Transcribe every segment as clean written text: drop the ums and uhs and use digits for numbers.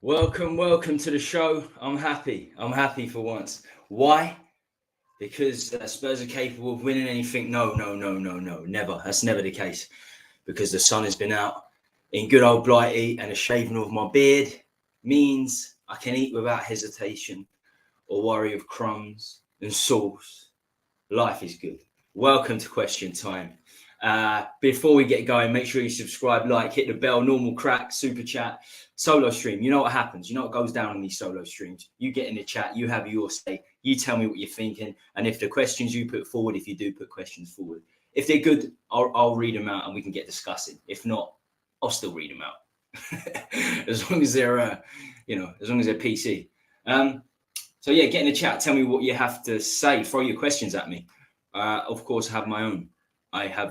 Welcome to the show. I'm happy for once. Why? Because Spurs are capable of winning anything? No, never. That's never the case. Because the sun has been out in good old Blighty, and a shaving of my beard means I can eat without hesitation or worry of crumbs and sauce. Life is good. Welcome to Question Time. Before we get going, make sure you subscribe, like, hit the bell, normal crack, super chat, solo stream. You know what happens. You know what goes down on these solo streams. You get in the chat, you have your say, you tell me what you're thinking. And if the questions you put forward, if you do put questions forward, if they're good, I'll read them out and we can get discussing. If not, I'll still read them out. as long as they're, as long as they're PC. So yeah, get in the chat. Tell me what you have to say. Throw your questions at me. Of course, I have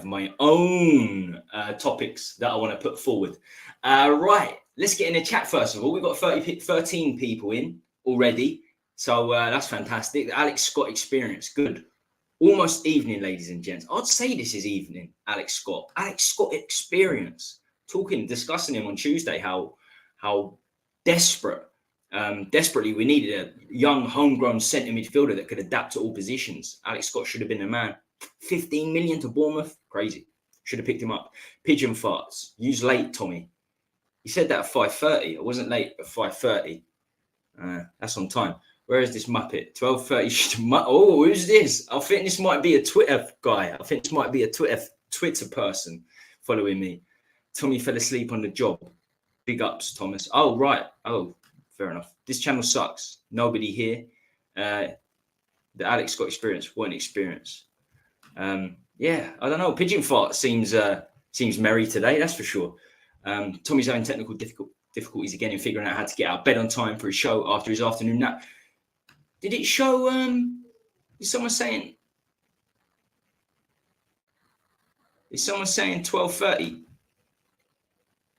my own topics that I want to put forward. Right, let's get in the chat first of all. We've got 13 people in already, so that's fantastic. The Alex Scott experience, good. Almost evening, ladies and gents. I'd say this is evening, Alex Scott. Alex Scott experience. Discussing him on Tuesday, how desperately we needed a young, homegrown centre midfielder that could adapt to all positions. Alex Scott should have been the man. 15 million to Bournemouth, crazy. Should have picked him up. Pigeon farts. Use late, Tommy. He said that at 5:30. I wasn't late at 5:30. That's on time. Where is this Muppet? 12:30. Oh, who's this? I think this might be a Twitter guy. I think this might be a Twitter person following me. Tommy fell asleep on the job. Big ups, Thomas. Oh, right. Oh, fair enough. This channel sucks. Nobody here. The Alex Scott experience. What an experience. Yeah, I don't know. Pigeon fart seems merry today, that's for sure. Tommy's having technical difficulties again in figuring out how to get out of bed on time for his show after his afternoon nap. Did it show? Is someone saying 12:30?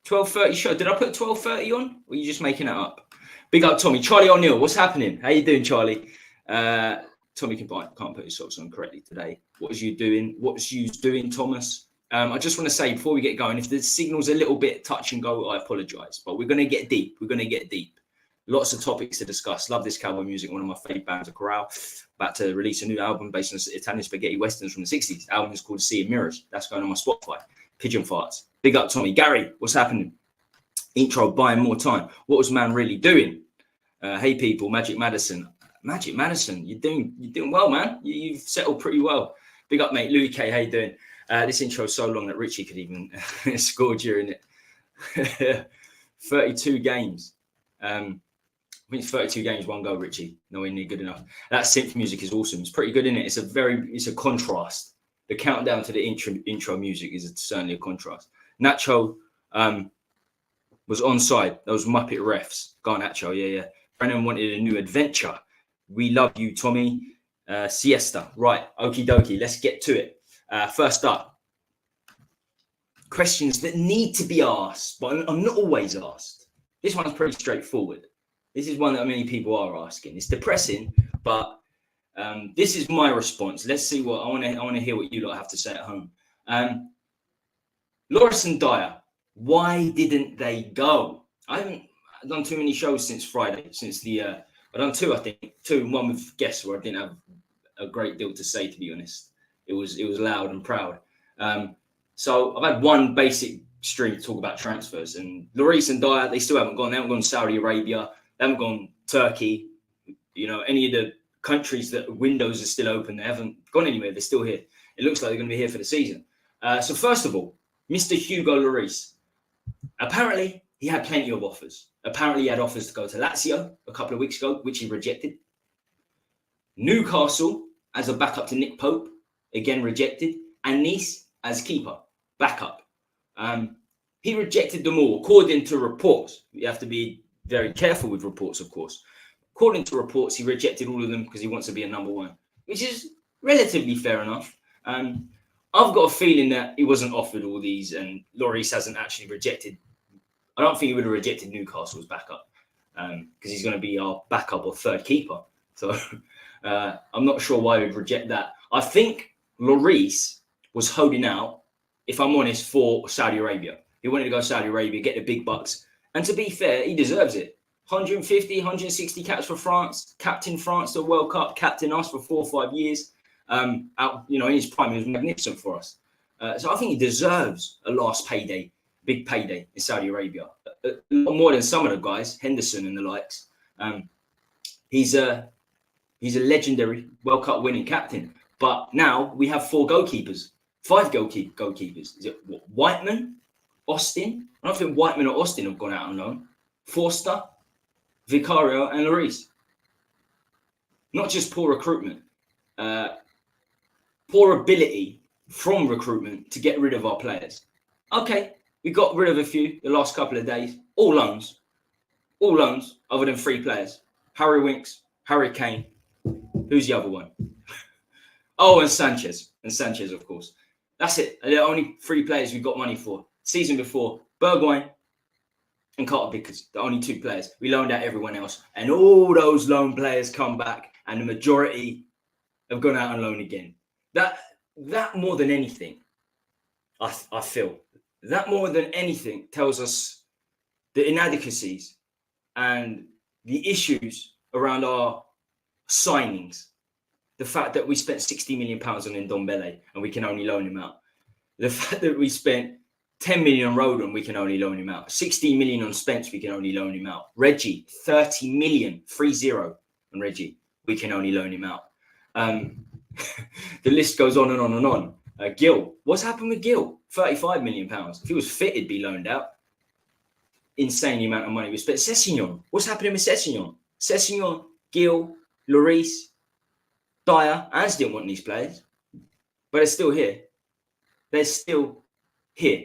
12:30 show. Did I put 12:30 on? Or are you just making it up? Big up, Tommy. Charlie O'Neill, what's happening? How you doing, Charlie? Tommy can't put his socks on correctly today. What was you doing, Thomas? I just want to say before we get going, if the signal's a little bit touch and go, I apologise. But we're going to get deep. Lots of topics to discuss. Love this cowboy music. One of my favourite bands, a Corral. About to release a new album based on Italian spaghetti westerns from the 60s. The album is called Sea of Mirrors. That's going on my Spotify. Pigeon farts. Big up, Tommy. Gary, what's happening? Intro, buying more time. What was man really doing? Hey, people. Magic Madison, you're doing well, man. You've settled pretty well. Big up, mate. Louis K, how you doing? This intro is so long that Richie could even score during it. 32 games. I think it's 32 games, one goal, Richie. Nowhere near good enough. That synth music is awesome. It's pretty good, isn't it? It's a contrast. The countdown to the intro music is certainly a contrast. Nacho was onside. Those Muppet refs. Garnacho, yeah. Brennan wanted a new adventure. We love you, Tommy. Siesta. Right. Okie dokie. Let's get to it. First up, questions that need to be asked, but I'm not always asked. This one's pretty straightforward. This is one that many people are asking. It's depressing, but this is my response. Let's see what I want to hear what you lot have to say at home. Lloris and Dier, why didn't they go? I haven't done too many shows since Friday, I've done two, I think. Two, and one with guests where I didn't have a great deal to say, to be honest. It was loud and proud. So I've had one basic stream to talk about transfers. And Lloris and Dier, they still haven't gone. They haven't gone to Saudi Arabia. They haven't gone Turkey. Any of the countries that windows are still open. They haven't gone anywhere. They're still here. It looks like they're going to be here for the season. So first of all, Mr. Hugo Lloris. Apparently, he had plenty of offers. Apparently, he had offers to go to Lazio a couple of weeks ago, which he rejected. Newcastle as a backup to Nick Pope, again rejected. And Nice as keeper, backup. He rejected them all, according to reports. You have to be very careful with reports, of course. According to reports, he rejected all of them because he wants to be a number one, which is relatively fair enough. I've got a feeling that he wasn't offered all these, and Lloris hasn't actually rejected. I don't think he would have rejected Newcastle's backup because he's going to be our backup or third keeper. So I'm not sure why he would reject that. I think Lloris was holding out, if I'm honest, for Saudi Arabia. He wanted to go to Saudi Arabia, get the big bucks. And to be fair, he deserves it. 150, 160 caps for France, captain France to the World Cup, captain us for 4 or 5 years. In his prime, he was magnificent for us. So I think he deserves a last payday, big payday in Saudi Arabia. A lot more than some of the guys, Henderson and the likes. He's a legendary World Cup winning captain. But now we have 4 goalkeepers, 5 goalkeepers. Is it Whiteman, Austin? I don't think Whiteman or Austin have gone out on loan. Forster, Vicario, and Lloris. Not just poor recruitment, poor ability from recruitment to get rid of our players. Okay, we got rid of a few the last couple of days. All loans, other than 3 players. Harry Winks, Harry Kane. Who's the other one? Oh, and Sanchez, of course. That's it. There are only 3 players we got money for. Season before, Bergwijn and Carter Vickers, the only 2 players. We loaned out everyone else. And all those loan players come back, and the majority have gone out on loan again. That more than anything, I feel, that more than anything tells us the inadequacies and the issues around our signings. The fact that we spent £60 million on Ndombele and we can only loan him out. The fact that we spent 10 million on Rodon, we can only loan him out. 16 million on Spence, we can only loan him out. Reggie, 30 million, 3-0 on Reggie, we can only loan him out. The list goes on and on and on. Gil, what's happened with Gil? £35 million. If he was fit, he'd be loaned out. Insane amount of money we spent. Sessegnon, what's happening with Sessegnon? Sessegnon, Gil, Lloris, Dier. Ange didn't want these players, but they're still here. They're still here.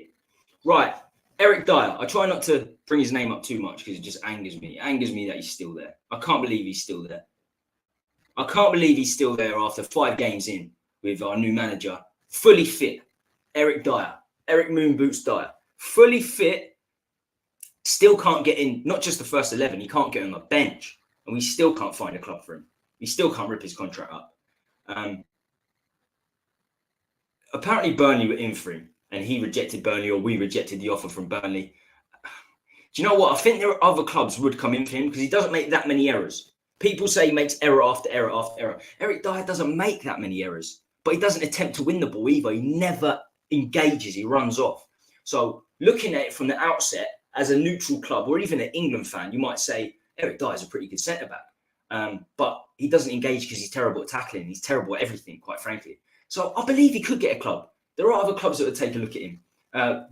Right, Eric Dier. I try not to bring his name up too much because it just angers me. It angers me that he's still there. I can't believe he's still there. I can't believe he's still there after 5 games in with our new manager. Fully fit. Eric Dier. Eric Moon Boots Dier. Fully fit. Still can't get in, not just the first 11. He can't get on the bench. And we still can't find a club for him. We still can't rip his contract up. Apparently Burnley were in for him. And he rejected Burnley, or we rejected the offer from Burnley. Do you know what? I think there are other clubs would come in for him because he doesn't make that many errors. People say he makes error after error after error. Eric Dier doesn't make that many errors, but he doesn't attempt to win the ball either. He never engages. He runs off. So looking at it from the outset, as a neutral club or even an England fan, you might say Eric Dier is a pretty good centre-back. But he doesn't engage because he's terrible at tackling. He's terrible at everything, quite frankly. So I believe he could get a club. There are other clubs that would take a look at him.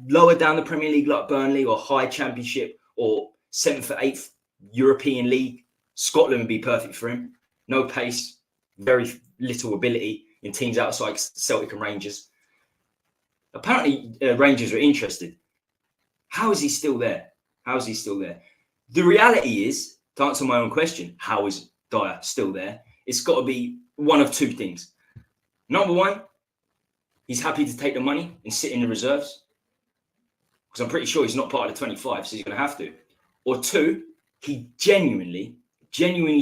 Lower down the Premier League like Burnley, or high Championship, or 7th or 8th European League. Scotland would be perfect for him. No pace, very little ability in teams outside Celtic and Rangers. Apparently, Rangers were interested. How is he still there? How is he still there? The reality is, to answer my own question, how is Dier still there? It's got to be one of 2 things. Number 1, he's happy to take the money and sit in the reserves, because I'm pretty sure he's not part of the 25, so he's going to have to. Or 2, he genuinely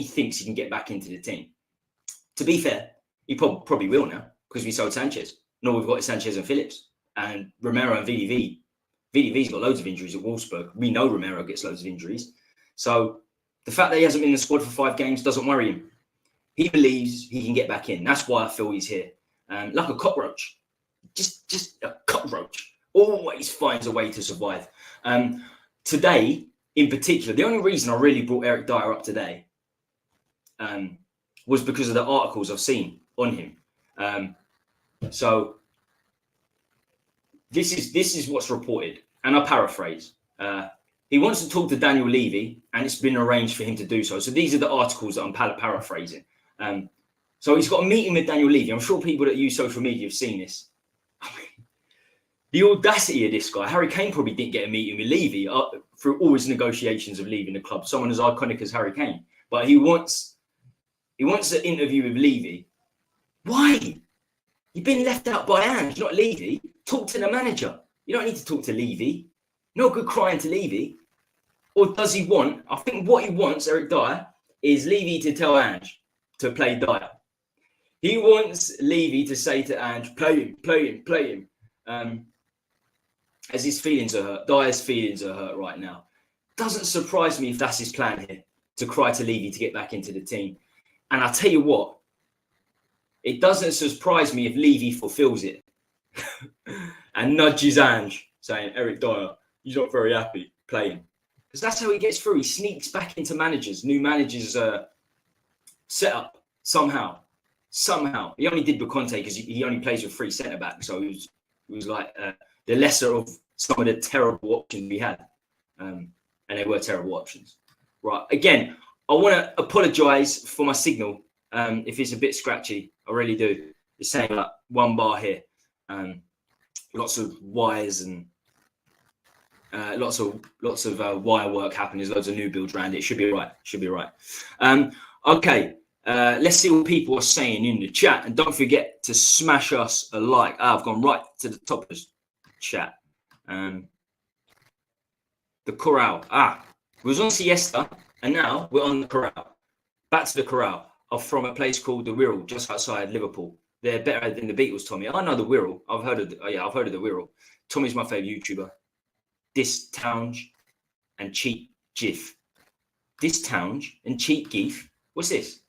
thinks he can get back into the team. To be fair, he probably will now, because we sold Sanchez. No, we've got Sanchez and Phillips and Romero and VDV. VDV's got loads of injuries at Wolfsburg. We know Romero gets loads of injuries. So the fact that he hasn't been in the squad for 5 games doesn't worry him. He believes he can get back in. That's why I feel he's here. Like a cockroach. Just a cockroach. Always finds a way to survive. Today, in particular, the only reason I really brought Eric Dier up today was because of the articles I've seen on him. So this is what's reported, and I paraphrase. He wants to talk to Daniel Levy, and it's been arranged for him to do so. So these are the articles that I'm paraphrasing. So he's got a meeting with Daniel Levy. I'm sure people that use social media have seen this. I mean, the audacity of this guy. Harry Kane probably didn't get a meeting with Levy through all his negotiations of leaving the club. Someone as iconic as Harry Kane. But he wants an interview with Levy. Why? You've been left out by Ange, not Levy. Talk to the manager. You don't need to talk to Levy. No good crying to Levy. Or does he want? I think what he wants, Eric Dier, is Levy to tell Ange to play Dier. He wants Levy to say to Ange, play him. As his feelings are hurt. Dier's feelings are hurt right now. Doesn't surprise me if that's his plan here, to cry to Levy to get back into the team. And I'll tell you what, it doesn't surprise me if Levy fulfills it and nudges Ange, saying, Eric Dier, he's not very happy playing. Because that's how he gets through. He sneaks back into new managers' setup somehow. He only did with Conte because he only plays with 3 centre-backs. So it was like the lesser of some of the terrible options we had. And they were terrible options. Right. Again, I want to apologise for my signal. If it's a bit scratchy, I really do. It's saying like 1 bar here. Lots of wires and lots of wire work happening. There's loads of new builds around it. It should be right. Okay. Let's see what people are saying in the chat. And don't forget to smash us a like. I've gone right to the top of the chat. The Corral. We was on siesta, and now we're on the Corral. Back to the Corral. I'm from a place called the Wirral, just outside Liverpool. They're better than the Beatles, Tommy. I know the Wirral. I've heard of the Wirral. Tommy's my favourite YouTuber. This Townge and Cheap Gif. This Townge and Cheap Gif. What's this?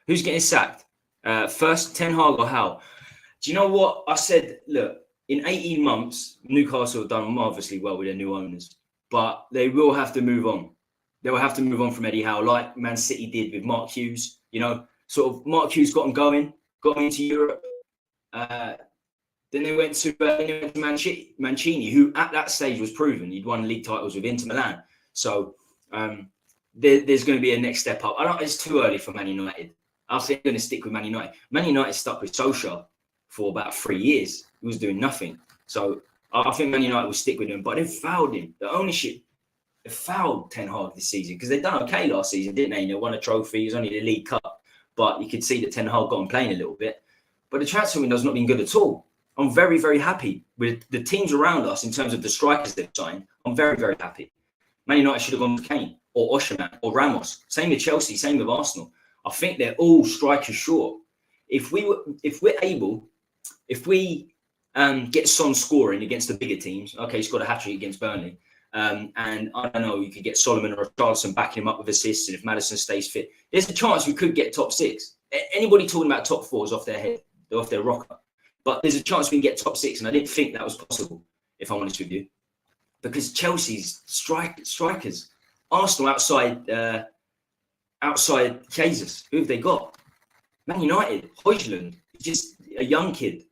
Who's getting sacked? First, Ten Hag or Howe? Do you know what? I said, look, in 18 months, Newcastle have done marvellously well with their new owners. But they will have to move on. They will have to move on from Eddie Howe, like Man City did with Mark Hughes. You know, sort of Mark Hughes got them going, got them into Europe. Then they went to Mancini, who at that stage was proven. He'd won league titles with Inter Milan. So there's going to be a next step up. It's too early for Man United. I think they're going to stick with Man United. Man United stuck with Solskjaer for about 3 years. He was doing nothing. So I think Man United will stick with him, but they fouled him. The ownership, they fouled Ten Hag this season because they'd done okay last season, didn't they? They won a trophy. It was only the League Cup, but you could see that Ten Hag got him playing a little bit. But the transfer window's not been good at all. I'm very, very happy with the teams around us in terms of the strikers they've signed. I'm very, very happy. Man United should have gone to Kane or Osherman or Ramos. Same with Chelsea, same with Arsenal. I think they're all strikers short. If we get Son scoring against the bigger teams, okay, he's got a hat-trick against Burnley. And I don't know, you could get Solomon or Richarlison backing him up with assists, and if Maddison stays fit, there's a chance we could get top 6. Anybody talking about top 4 is off their head. They're off their rocker. But there's a chance we can get top 6, and I didn't think that was possible, if I'm honest with you. Because Chelsea's strikers, Arsenal outside Jesus, who have they got? Man United, Højlund, just a young kid.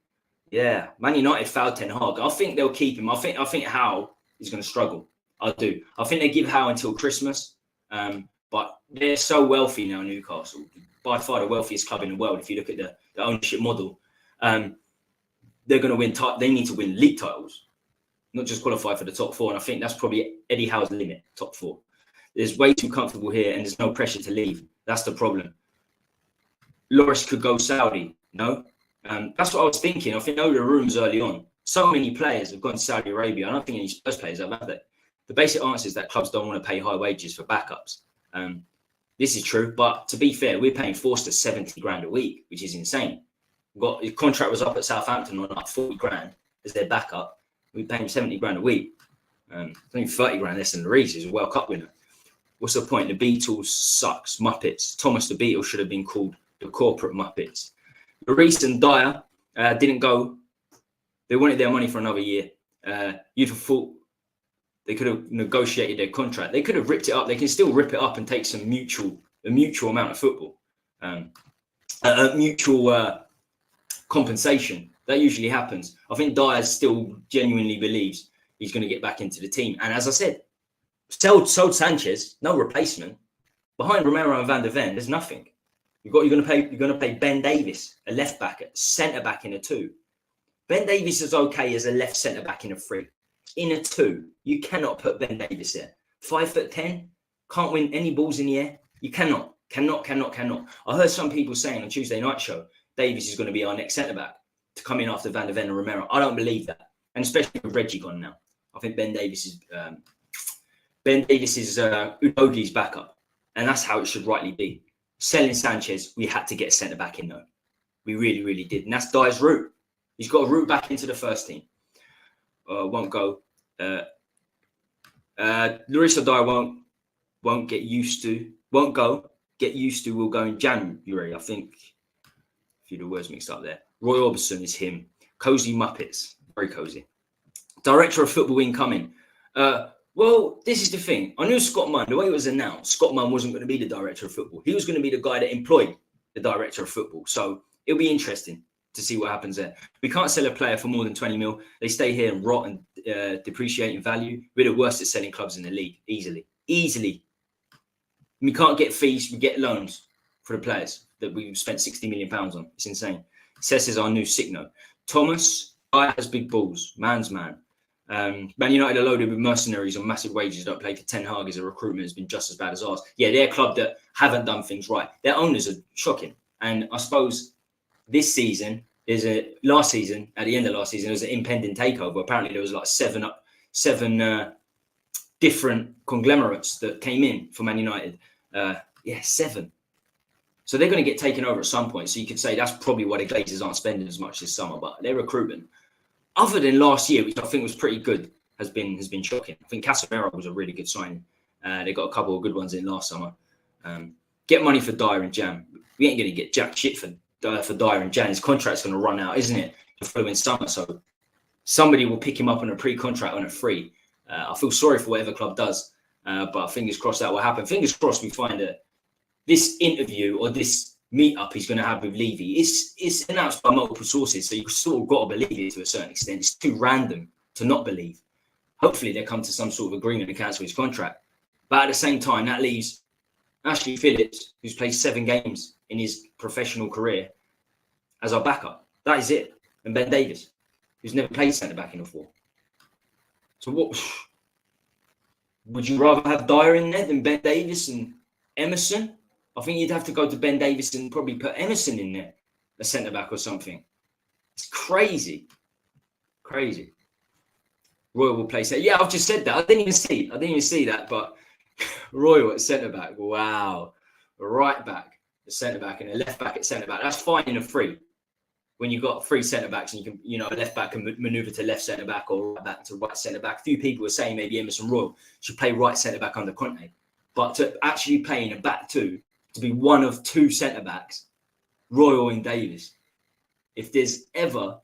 Yeah, Man United fouled Ten Hag. I think they'll keep him. I think Howe is going to struggle. I do. I think they give Howe until Christmas. But they're so wealthy now, Newcastle. By far the wealthiest club in the world. If you look at the ownership model, they're going to win. They need to win league titles, not just qualify for the top 4. And I think that's probably Eddie Howe's limit, top 4. There's way too comfortable here, and there's no pressure to leave. That's the problem. Lloris could go Saudi, no? That's what I was thinking. I think there were rumours early on. So many players have gone to Saudi Arabia. I don't think any Spurs players have they? The basic answer is that clubs don't want to pay high wages for backups. This is true, but to be fair, we're paying Forster 70 grand a week, which is insane. His contract was up at Southampton on like 40 grand as their backup. We pay him 70 grand a week. I think 30 grand less than Lloris, who's a World Cup winner. What's the point? The Beatles sucks. Muppets. Thomas the Beatles should have been called the corporate Muppets. Lloris and Dier didn't go. They wanted their money for another year. You'd have thought they could have negotiated their contract. They could have ripped it up. They can still rip it up and take a mutual amount of football. A mutual compensation. That usually happens. I think Dier still genuinely believes he's going to get back into the team. And as I said, sold Sanchez, no replacement. Behind Romero and Van der Ven, there's nothing. You're going to play Ben Davies, a left back, a centre back in a 2. Ben Davies is okay as a left centre back in a 3. In a 2, you cannot put Ben Davies there. 5'10", can't win any balls in the air. You cannot. I heard some people saying on Tuesday night show, Davies is going to be our next centre back to come in after Van der Ven and Romero. I don't believe that, and especially with Reggie gone now. I think Ben Davies is Udogie's backup, and that's how it should rightly be. Selling Sanchez, we had to get a centre back in though. We really, really did, and that's Dier's route. He's got a route back into the first team. Won't go. Lloris or Dier won't get used to, won't go. Get used to will go in January. I think a few of the words mixed up there. Roy Orbison is him. Cozy Muppets. Very cozy. Director of football incoming. Well, this is the thing. I knew Scott Munn, the way it was announced, Scott Munn wasn't going to be the director of football. He was going to be the guy that employed the director of football. So it'll be interesting to see what happens there. We can't sell a player for more than 20 mil. They stay here and rot and depreciate in value. We're the worst at selling clubs in the league. Easily. We can't get fees. We get loans for the players that we've spent £60 million on. It's insane. Cess is our new sick note. Thomas, guy has big balls. Man's man. Man United are loaded with mercenaries on massive wages. Don't play for Ten Hag as a recruitment has been just as bad as ours. Yeah, they're a club that haven't done things right. Their owners are shocking. And I suppose this season, last season, at the end of last season, there was an impending takeover. Apparently there was like seven different conglomerates that came in for Man United. 7. So they're going to get taken over at some point. So you could say that's probably why the Glazers aren't spending as much this summer. But their recruitment, other than last year, which I think was pretty good, has been shocking. I think Casemiro was a really good signing. They got a couple of good ones in last summer. Get money for Dier and Jan. We ain't going to get jack shit for Dier and Jan. His contract's going to run out, isn't it? The following summer. So somebody will pick him up on a pre-contract on a free. I feel sorry for whatever club does, but fingers crossed that will happen. Fingers crossed we find that this interview or this meetup he's going to have with Levy is announced by multiple sources, so you've sort of got to believe it to a certain extent. It's too random to not believe. Hopefully they come to some sort of agreement to cancel his contract. But at the same time, that leaves Ashley Phillips, who's played 7 games in his professional career, as our backup. That is it. And Ben Davies, who's never played centre-back in before. So what would you rather have Dier in there than Ben Davies and Emerson? I think you'd have to go to Ben Davies and probably put Emerson in there, a centre-back or something. It's crazy. Royal will play centre. Yeah, I've just said that. I didn't even see that, but Royal at centre-back. Wow. A right back, a centre-back, and a left back at centre-back. That's fine in a free. When you've got 3 centre-backs and you can, a left back can manoeuvre to left centre-back or right back to right centre-back. A few people were saying maybe Emerson Royal should play right centre-back under Conte. But to actually play in a back 2, to be one of 2 centre-backs, Royal and Davies. If there's ever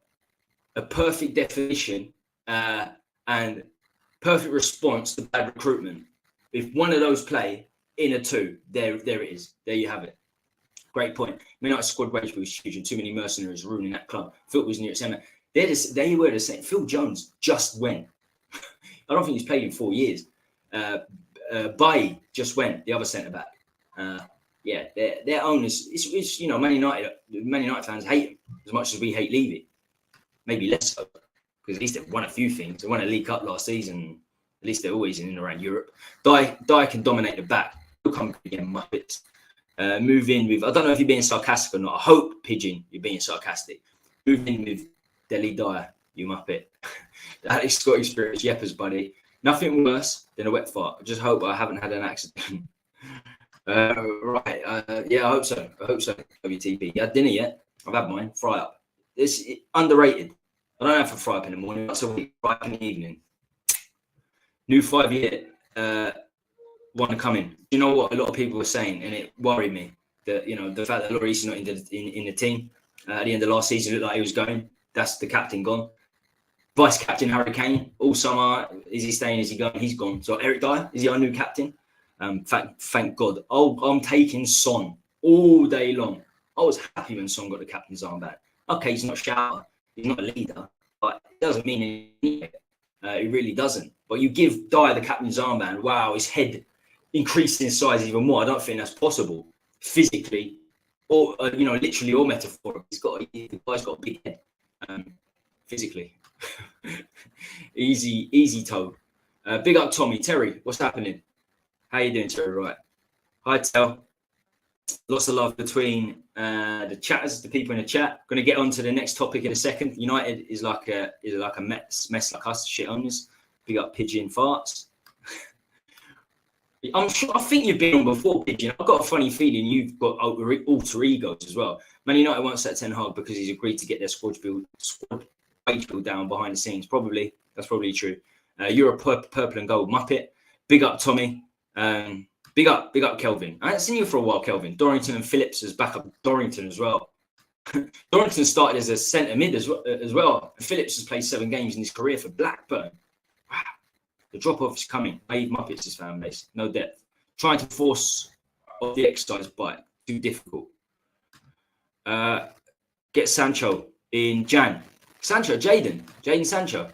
a perfect definition and perfect response to bad recruitment, if one of those play in a 2, there it is. There you have it. Great point. Man United squad wage bill was huge and too many mercenaries ruining that club. Phil was near its end. They were the same. Phil Jones just went. I don't think he's played in 4 years. Bailly just went, the other centre-back. Their owners, it's Man United fans hate him as much as we hate Levy. Maybe less so, because at least they've won a few things. They won a League Cup last season. At least they're always in and around Europe. Dier can dominate the back. He'll come again, Muppets. Move in with, I don't know if you're being sarcastic or not. I hope, Pigeon, you're being sarcastic. Move in with Dele Dier, you Muppet. That is Scottish Spirits, Yeppers, buddy. Nothing worse than a wet fart. I just hope I haven't had an accident. I hope so. WTP. You had dinner yet? I've had mine. Fry up. It's underrated. I don't have to fry up in the morning. Once a week, fry up in the evening. New 5-year want to come in. You know what a lot of people were saying, and it worried me that the fact that Lloris is not in the team at the end of last season looked like he was going. That's the captain gone. Vice captain Harry Kane all summer. Is he staying? Is he going? He's gone. So Eric Dier, is he our new captain? Thank God. I'm taking Son all day long. I was happy when Son got the captain's armband. Okay, he's not a shouter. He's not a leader. But it doesn't mean anything. It really doesn't. But you give Dier the captain's armband. Wow, his head increased in size even more. I don't think that's possible physically or, literally or metaphorically. The guy's got a big head physically. easy toad. Big up Tommy. Terry, what's happening? How you doing, Terry? Right. Hi, Tel. Lots of love between the chatters, the people in the chat. Going to get on to the next topic in a second. United is like a mess like us, shit owners. Big up Pigeon Farts. I think you've been on before, Pigeon. I've got a funny feeling you've got alter egos as well. Man United won't set Ten Hag because he's agreed to get their squad wage bill down behind the scenes. That's probably true. You're a purple and gold Muppet. Big up, Tommy. Big up, Kelvin. I haven't seen you for a while, Kelvin. Dorrington and Phillips is back up. Dorrington as well. Dorrington started as a centre mid as well. Phillips has played 7 games in his career for Blackburn. Wow. The drop-off is coming. Dave Muppets' fan base. No depth. Trying to force off the exercise bite. Too difficult. Get Sancho in Jan. Jaden Sancho.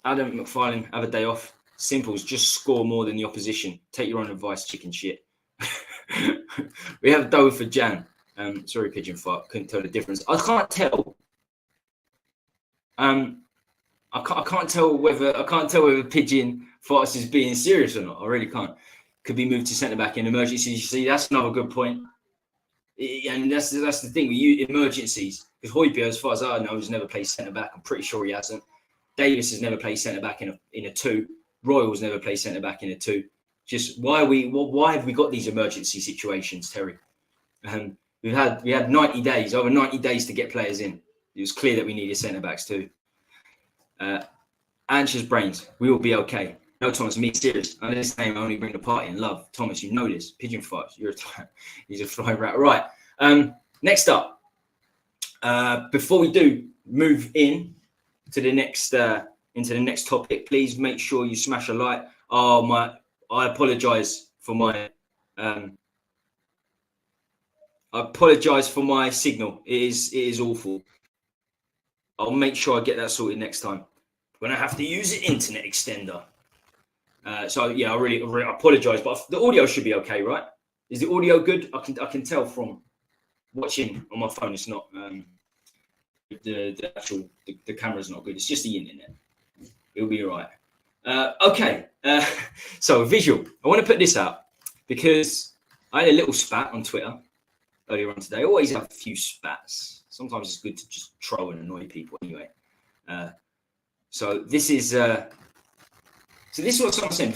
Adam McFarlane, have a day off. Simples, just score more than the opposition. Take your own advice, chicken shit. We have Doe for Jan. Sorry, pigeon fart. Couldn't tell the difference. I can't tell. I can't tell whether pigeon farts is being serious or not. I really can't. Could be moved to centre back in emergencies. You see, that's another good point. And that's the thing. We use emergencies because Højbjerg, as far as I know, has never played centre back. I'm pretty sure he hasn't. Davis has never played centre back in a 2. Royals never played centre back in a 2. Just why have we got these emergency situations, Terry? We had 90 days, over 90 days to get players in. It was clear that we needed centre backs too. Ange's brains, we will be okay. No, Thomas, me serious. I this name only bring the party and love. Thomas, you know this. Pigeon farts. He's a flying rat. Right. Next up, before we do move in to the next into the next topic, please make sure you smash a like. I apologise for my signal. It is awful. I'll make sure I get that sorted next time. When I have to use the internet extender. So yeah, I really apologise, but the audio should be okay, right? Is the audio good? I can tell from watching on my phone. It's not the camera's not good. It's just the internet. It'll be all right. Okay. So visual. I want to put this out because I had a little spat on Twitter earlier on today. I always have a few spats. Sometimes it's good to just troll and annoy people anyway. So this is what I'm saying.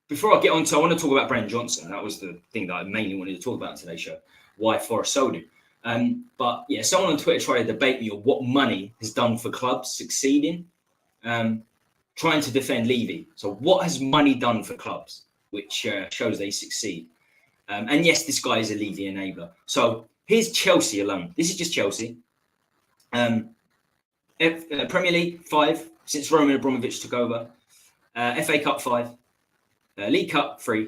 Before I get on to, I want to talk about Brennan Johnson. That was the thing that I mainly wanted to talk about in today's show. Why Forest sold him. But yeah, someone on Twitter tried to debate me on what money has done for clubs succeeding. Trying to defend Levy. So what has money done for clubs, which shows they succeed? And yes, this guy is a Levy enabler. So here's Chelsea alone. This is just Chelsea. Premier League 5 since Roman Abramovich took over. FA Cup 5. League Cup 3.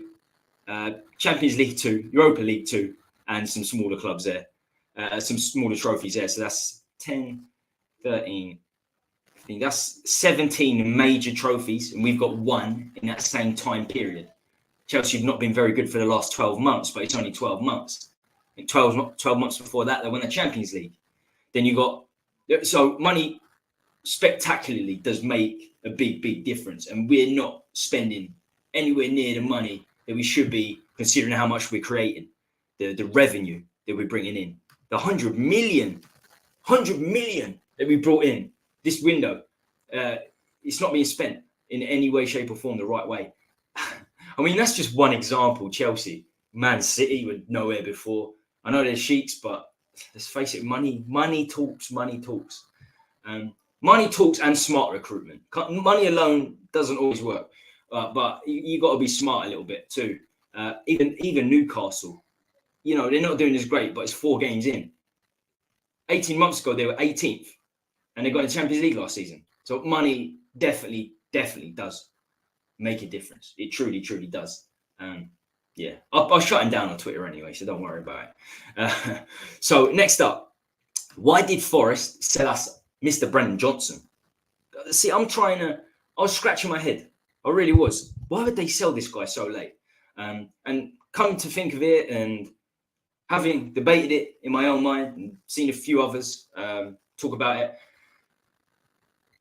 Champions League 2. Europa League 2. And some smaller clubs there. Some smaller trophies there. So that's 10, 13. I think that's 17 major trophies. And we've got 1 in that same time period. Chelsea have not been very good for the last 12 months, but it's only 12 months. I think 12 months before that, they won the Champions League. Then you got... So money spectacularly does make a big difference. And we're not spending anywhere near the money that we should be, considering how much we're creating, the revenue that we're bringing in. The 100 million that we brought in this window, it's not being spent in any way, shape or form the right way. I mean, that's just one example. Chelsea, Man City were nowhere before. I know they're sheiks, but let's face it, money talks. Money talks and smart recruitment. Money alone doesn't always work, but you got to be smart a little bit too. Even Newcastle, they're not doing as great, but it's 4 games in. 18 months ago, they were 18th, and they got in the Champions League last season. So money definitely does make a difference. It truly does. Yeah, I'll shut him down on Twitter anyway, so don't worry about it. So next up, why did Forest sell us Mr. Brennan Johnson? See, I was scratching my head. I really was. Why would they sell this guy so late? And come to think of it, and having debated it in my own mind and seen a few others talk about it,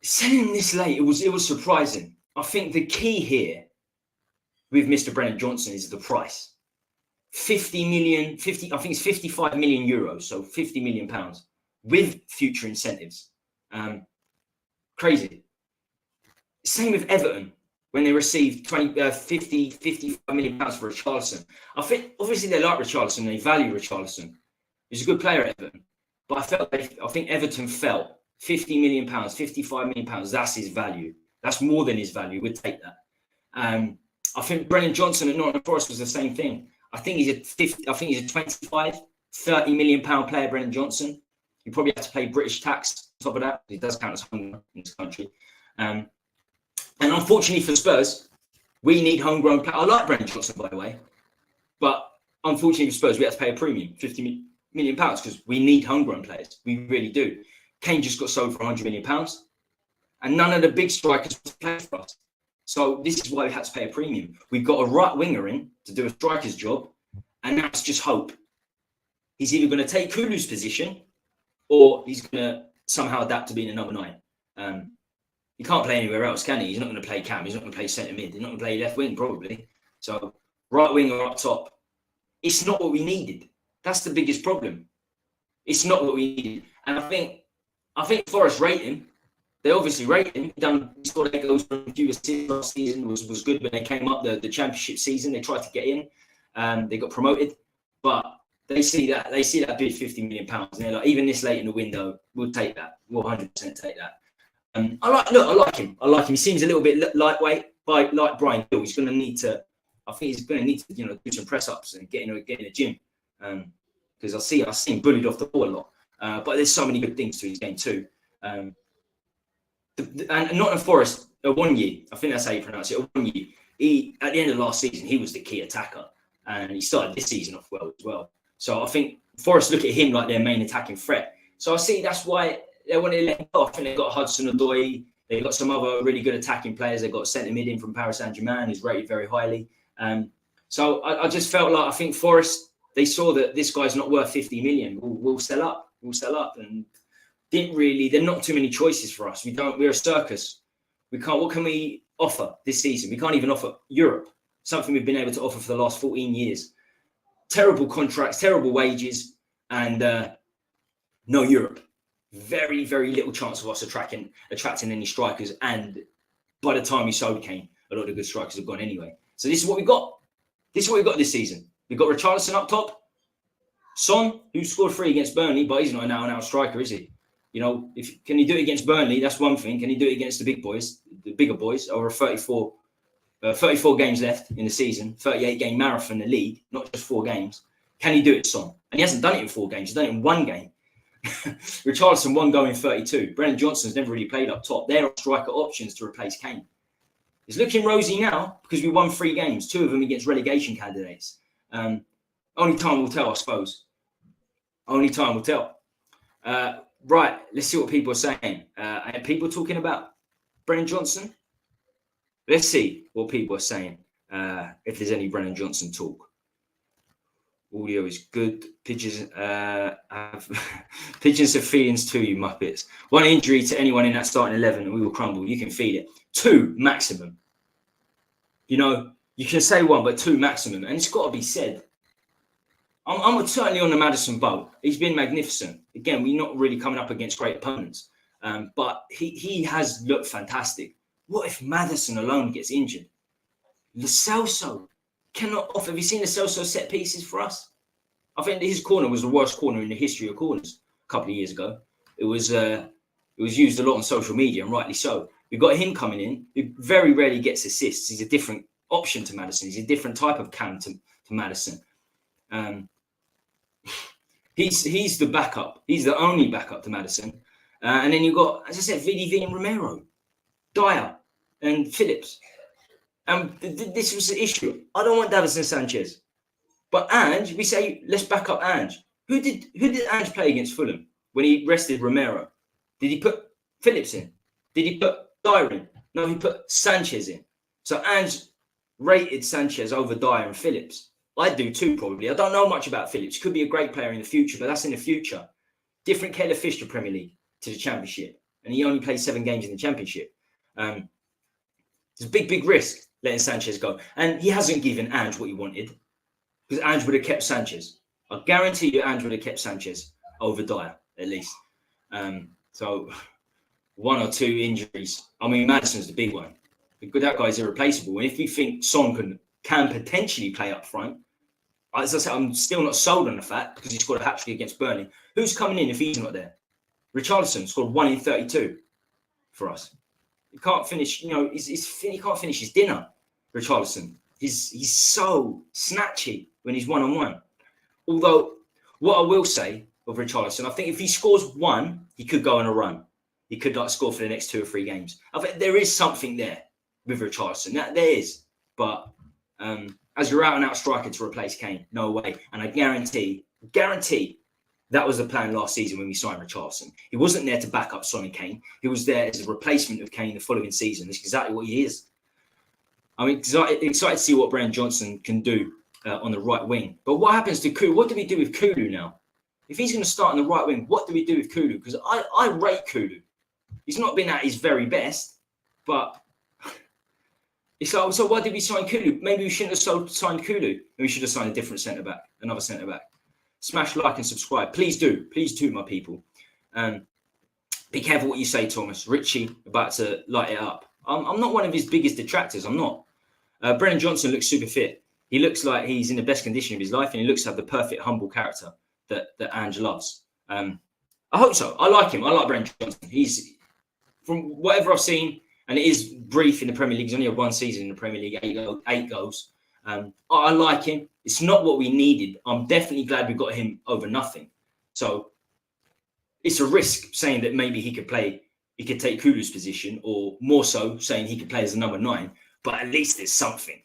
selling this late, it was surprising. I think the key here with Mr. Brennan Johnson is the price. 50 million, I think it's 55 million euros, so 50 million pounds with future incentives. Crazy. Same with Everton when they received 55 million pounds for Richarlison. I think obviously they like Richarlison, they value Richarlison. He's a good player at Everton, but I think Everton felt 50 million pounds, 55 million pounds. That's his value. That's more than his value. We'd take that. I think Brennan Johnson at Nottingham Forest was the same thing. I think he's a 25, 30 million pound player, Brennan Johnson. You probably have to pay British tax on top of that. He does count as homegrown in this country. And unfortunately for Spurs, we need homegrown players. I like Brennan Johnson, by the way. But unfortunately for Spurs, we have to pay a premium, £50 million, because we need homegrown players. We really do. Kane just got sold for £100 million. And none of the big strikers want to play for us. So this is why we had to pay a premium. We've got a right winger in to do a striker's job, and that's just hope. He's either going to take Kulu's position, or he's going to somehow adapt to being a number 9. He can't play anywhere else, can he? He's not going to play cam. He's not going to play centre mid. He's not going to play left wing, probably. So right winger up top. It's not what we needed. That's the biggest problem. It's not what we needed. And I think Forest rate him. They obviously rate him. He scored 8 goals from a few assists last season. Was good when they came up the championship season. They tried to get in. They got promoted, but they see that bid £50 million, and they're like, even this late in the window, we'll take that. We'll 100% take that. I like him. He seems a little bit lightweight, like Brian Hill. He's going to need to. I think he's going to need to, do some press ups and get in a gym. Because I see him bullied off the ball a lot. But there's so many good things to his game too. And Nottingham Forest, Awoniyi, I think that's how you pronounce it. Awoniyi. He at the end of last season, he was the key attacker, and he started this season off well as well. So I think Forest look at him like their main attacking threat. So I see that's why they wanted to let him go. I think they've got Hudson-Odoi. They've got some other really good attacking players. They've got centre mid in from Paris Saint-Germain, who's rated very highly. So I just felt like, I think Forest, they saw that this guy's not worth 50 million. We'll sell up. And they're not too many choices for us. We're a circus. What can we offer this season? We can't even offer Europe, something we've been able to offer for the last 14 years. Terrible contracts, terrible wages, and no Europe. Very, very little chance of us attracting any strikers. And by the time we sold Kane, a lot of the good strikers have gone anyway. So this is what we got. This season. We've got Richarlison up top. Son, who scored 3 against Burnley, but he's not an out-and-out striker, is he? Can he do it against Burnley? That's one thing. Can he do it against the big boys, the bigger boys? Over 34 games left in the season, 38-game marathon in the league, not just 4 games. Can he do it, Son? And he hasn't done it in 4 games. He's done it in 1 game. Richarlison 1 goal in 32. Brennan Johnson's never really played up top. They're striker options to replace Kane. It's looking rosy now because we won 3 games, 2 of them against relegation candidates. Only time will tell, I suppose. Only time will tell. Right, let's see what people are saying. Are people talking about Brennan Johnson? Let's see what people are saying. If there's any Brennan Johnson talk. Audio is good. Pigeons have feelings too, you muppets. 1 injury to anyone in that starting 11 and we will crumble. You can feel it. 2 maximum. You can say 1, but 2 maximum. And it's got to be said. I'm certainly on the Maddison boat. He's been magnificent. Again, we're not really coming up against great opponents. But he has looked fantastic. What if Maddison alone gets injured? Lo Celso cannot offer. Have you seen Lo Celso set pieces for us? I think his corner was the worst corner in the history of corners a couple of years ago. It was used a lot on social media, and rightly so. We've got him coming in, who very rarely gets assists. He's a different option to Maddison. He's a different type of cam to Maddison. He's the backup. He's the only backup to Maddison. And then you've got, as I said, VDV and Romero, Dier and Phillips. This was the issue. I don't want Davinson Sanchez. But Ange, we say, let's back up Ange. Who did Ange play against Fulham when he rested Romero? Did he put Phillips in? Did he put Dier in? No, he put Sanchez in. So Ange rated Sanchez over Dier and Phillips. I do too, probably. I don't know much about Phillips. Could be a great player in the future, but that's in the future. Different kettle of fish to Premier League, to the Championship. And he only played 7 games in the Championship. It's a big, big risk letting Sanchez go. And he hasn't given Ange what he wanted, because Ange would have kept Sanchez. I guarantee you Ange would have kept Sanchez over Dier, at least. So 1 or 2 injuries. I mean, Maddison's the big one. That guy's irreplaceable. And if we think Son can potentially play up front, as I said, I'm still not sold on the fact, because he scored a hat-trick against Burnley. Who's coming in if he's not there? Richarlison scored 1 in 32 for us. He can't finish, he can't finish his dinner. Richarlison. He's so snatchy when he's one-on-one. Although, what I will say of Richarlison, I think if he scores one, he could go on a run. He could score for the next 2 or 3 games. I think there is something there with Richarlison. There is. But as your out-and-out striker to replace Kane, no way. And I guarantee that was the plan last season when we signed Richarlison. He wasn't there to back up Son and Kane. He was there as a replacement of Kane the following season. That's exactly what he is. I'm excited to see what Brennan Johnson can do on the right wing. But what happens to Kulu? What do we do with Kulu now? If he's going to start on the right wing, what do we do with Kulu? Because I rate Kulu. He's not been at his very best, but it's like, so why did we sign Kulu? Maybe we shouldn't have signed Kulu. Maybe we should have signed a different centre-back, another centre-back. Smash like and subscribe. Please do, my people. Be careful what you say, Thomas. Richie about to light it up. I'm not one of his biggest detractors. I'm not. Brennan Johnson looks super fit. He looks like he's in the best condition of his life, and he looks to have the perfect humble character that Ange loves. I hope so. I like him. I like Brennan Johnson. He's, from whatever I've seen, and it is brief in the Premier League. He's only had 1 season in the Premier League, 8 goals. I like him. It's not what we needed. I'm definitely glad we got him over nothing. So it's a risk saying that maybe he could take Kulu's position, or more so saying he could play as a number 9. But at least there's something.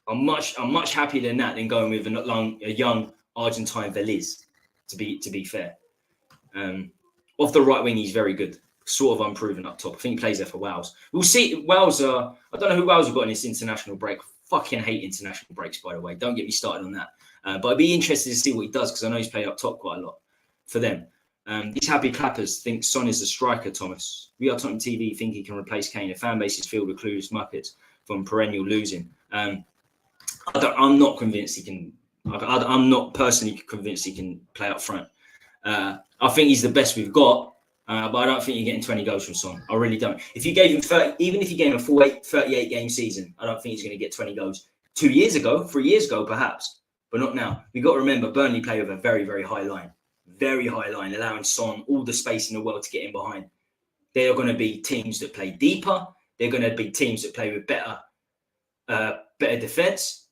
I'm much happier than that than going with a young Argentine Veliz. To be fair, off the right wing he's very good. Sort of unproven up top. I think he plays there for Wales. We'll see. Wales I don't know who Wales have got in this international break. Fucking hate international breaks, by the way. Don't get me started on that. But I'd be interested to see what he does, because I know he's played up top quite a lot for them. These happy clappers think Son is a striker, Thomas. We are Tottenham TV think he can replace Kane. The fan base is filled with clueless muppets from perennial losing. I'm not convinced he can. I'm not personally convinced he can play up front. I think he's the best we've got, but I don't think you're getting 20 goals from Son. I really don't. If you gave him 30, even if you gave him a full 38 game season, I don't think he's going to get 20 goals. 2 years ago, 3 years ago, perhaps, but not now. We've got to remember, Burnley play with a very, very high line. Very high line, allowing Son all the space in the world to get in behind. They are going to be teams that play deeper. They're going to be teams that play with better defense.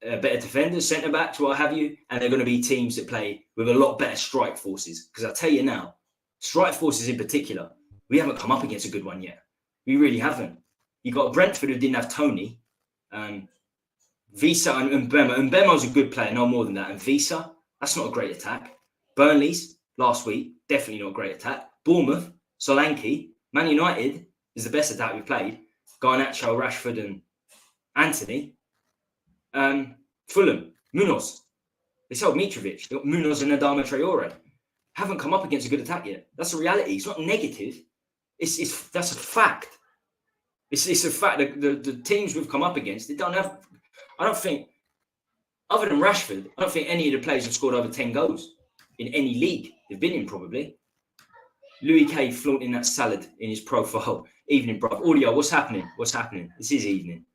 Better defenders, centre backs, what have you, and they're going to be teams that play with a lot better strike forces. Because I tell you now, strike forces in particular, we haven't come up against a good one yet. We really haven't. You got Brentford who didn't have Tony, Visa and Mbemo. Mbemo's a good player, no more than that. And Visa, that's not a great attack. Burnley's last week, definitely not a great attack. Bournemouth, Solanke, Man United is the best attack we've played. Garnacho, Rashford, and Anthony. Fulham, Munoz. They sold Mitrovic. They got Munoz and Adama Traore. Haven't come up against a good attack yet. That's a reality. It's not negative. That's a fact. It's a fact that the teams we've come up against, they don't have. I don't think, other than Rashford, I don't think any of the players have scored over 10 goals in any league they've been in, probably. Louis K flaunting that salad in his profile. Evening, bro. Audio, what's happening? This is evening.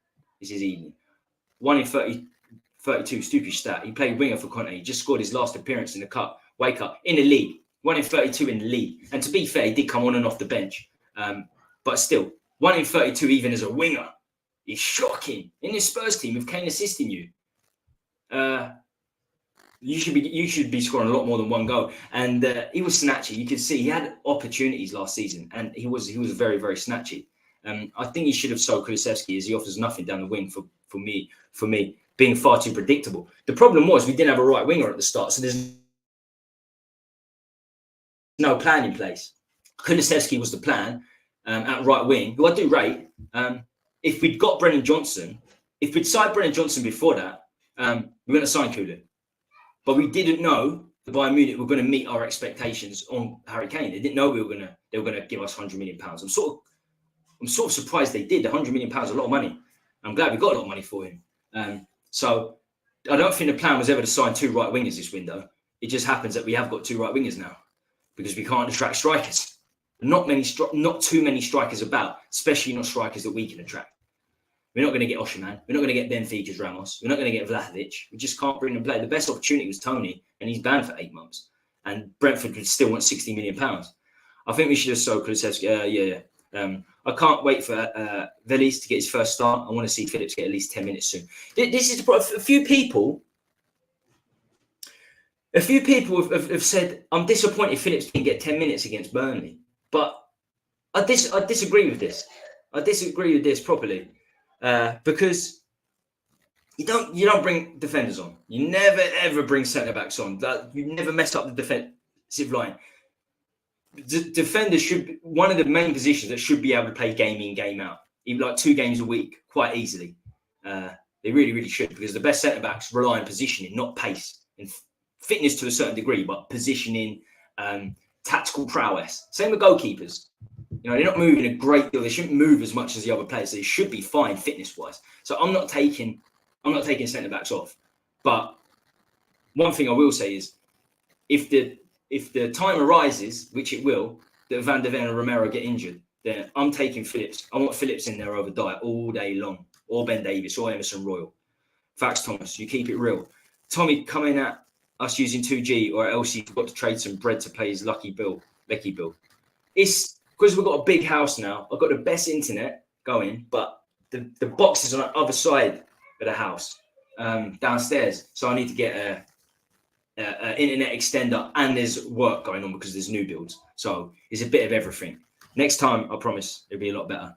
1 in 32, stupid stat. He played winger for Conte. He just scored his last appearance in the cup. Wake up. In the league. 1 in 32 in the league. And to be fair, he did come on and off the bench. But still, 1 in 32 even as a winger is shocking. In this Spurs team with Kane assisting you. You should be scoring a lot more than 1 goal. And he was snatchy. You could see he had opportunities last season. And he was very, very snatchy. I think he should have sold Kulusevski, as he offers nothing down the wing for me, being far too predictable. The problem was we didn't have a right winger at the start, so there's no plan in place. Kulusevski was the plan at right wing, who I do rate. If we'd got Brennan Johnson, if we'd signed Brennan Johnson before that, we're going to sign Kulu. But we didn't know that Bayern Munich were going to meet our expectations on Harry Kane. They didn't know they were going to give us £100 million. I'm sort of surprised they did. £100 million is a lot of money. I'm glad we got a lot of money for him. So I don't think the plan was ever to sign 2 right wingers this window. It just happens that we have got 2 right wingers now because we can't attract strikers. Not too many strikers about, especially not strikers that we can attract. We're not going to get Oshiman. We're not going to get Benfica's Ramos. We're not going to get Vlahovic. We just can't bring them play. The best opportunity was Tony, and he's banned for 8 months. And Brentford would still want £60 million. I think we should have sold Kulusevski. I I can't wait for Lloris to get his first start. I want to see Phillips get at least 10 minutes soon. This is a few people. A few people have said, I'm disappointed Phillips didn't get 10 minutes against Burnley. But I disagree with this. I disagree with this properly. Because you don't bring defenders on. You never, ever bring centre-backs on. You never mess up the defensive line. Defenders should be one of the main positions that should be able to play game in, game out. Even like 2 games a week, quite easily. They really, really should, because the best centre-backs rely on positioning, not pace. And fitness to a certain degree, but positioning, tactical prowess. Same with goalkeepers. You know, they're not moving a great deal. They shouldn't move as much as the other players. They should be fine fitness-wise. So I'm not taking centre-backs off. But one thing I will say is, if the time arises, which it will, that Van der Ven and Romero get injured, then I'm taking Phillips. I want Phillips in there over Dier all day long, or Ben Davies, or Emerson Royal. Facts, Thomas. You keep it real. Tommy coming at us using 2G, or else he forgot to trade some bread to play his lucky bill. It's because we've got a big house now. I've got the best internet going, but the box is on the other side of the house, downstairs. So I need to get a internet extender, and there's work going on because there's new builds. So it's a bit of everything. Next time, I promise, it'll be a lot better.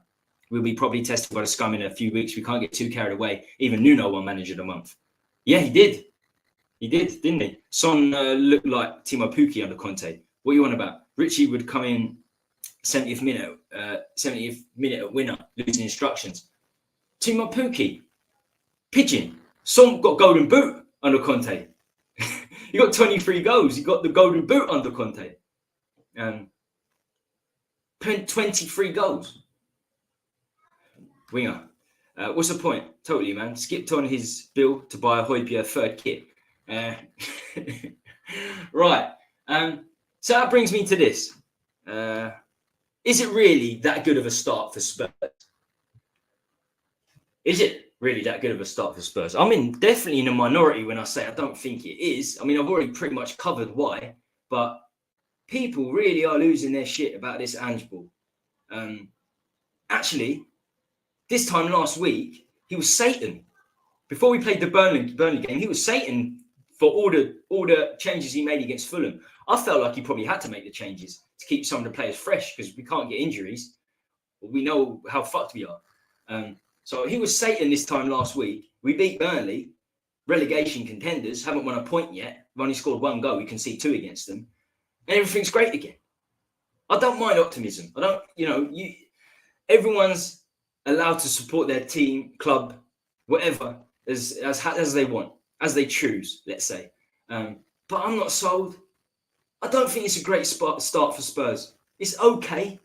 We'll be probably tested by the scum in a few weeks. We can't get too carried away. Even Nuno won Manager of the Month. Yeah, he did. He did, didn't he? Son looked like Timo Pukki under Conte. What are you on about? Richie would come in 70th minute winner, losing instructions. Timo Pukki, pigeon. Son got golden boot under Conte. He got 23 goals. He got the golden boot under Conte. 23 goals. Winger. What's the point? Totally, man. Skipped on his bill to buy a Hotspur third kit. Right. So that brings me to this. Is it really that good of a start for Spurs? Is it really that good of a start for Spurs? I'm definitely in a minority when I say I don't think it is. I mean, I've already pretty much covered why, but people really are losing their shit about this Ange ball. Actually, this time last week, he was Satan. Before we played the Burnley game, he was Satan for all the changes he made against Fulham. I felt like he probably had to make the changes to keep some of the players fresh because we can't get injuries. We know how fucked we are. So he was Satan this time last week. We beat Burnley, relegation contenders, haven't won a point yet. We've only scored 1 goal. We can see 2 against them. And everything's great again. I don't mind optimism. Everyone's allowed to support their team, club, whatever, as they want, as they choose, let's say. But I'm not sold. I don't think it's a great start for Spurs. It's okay.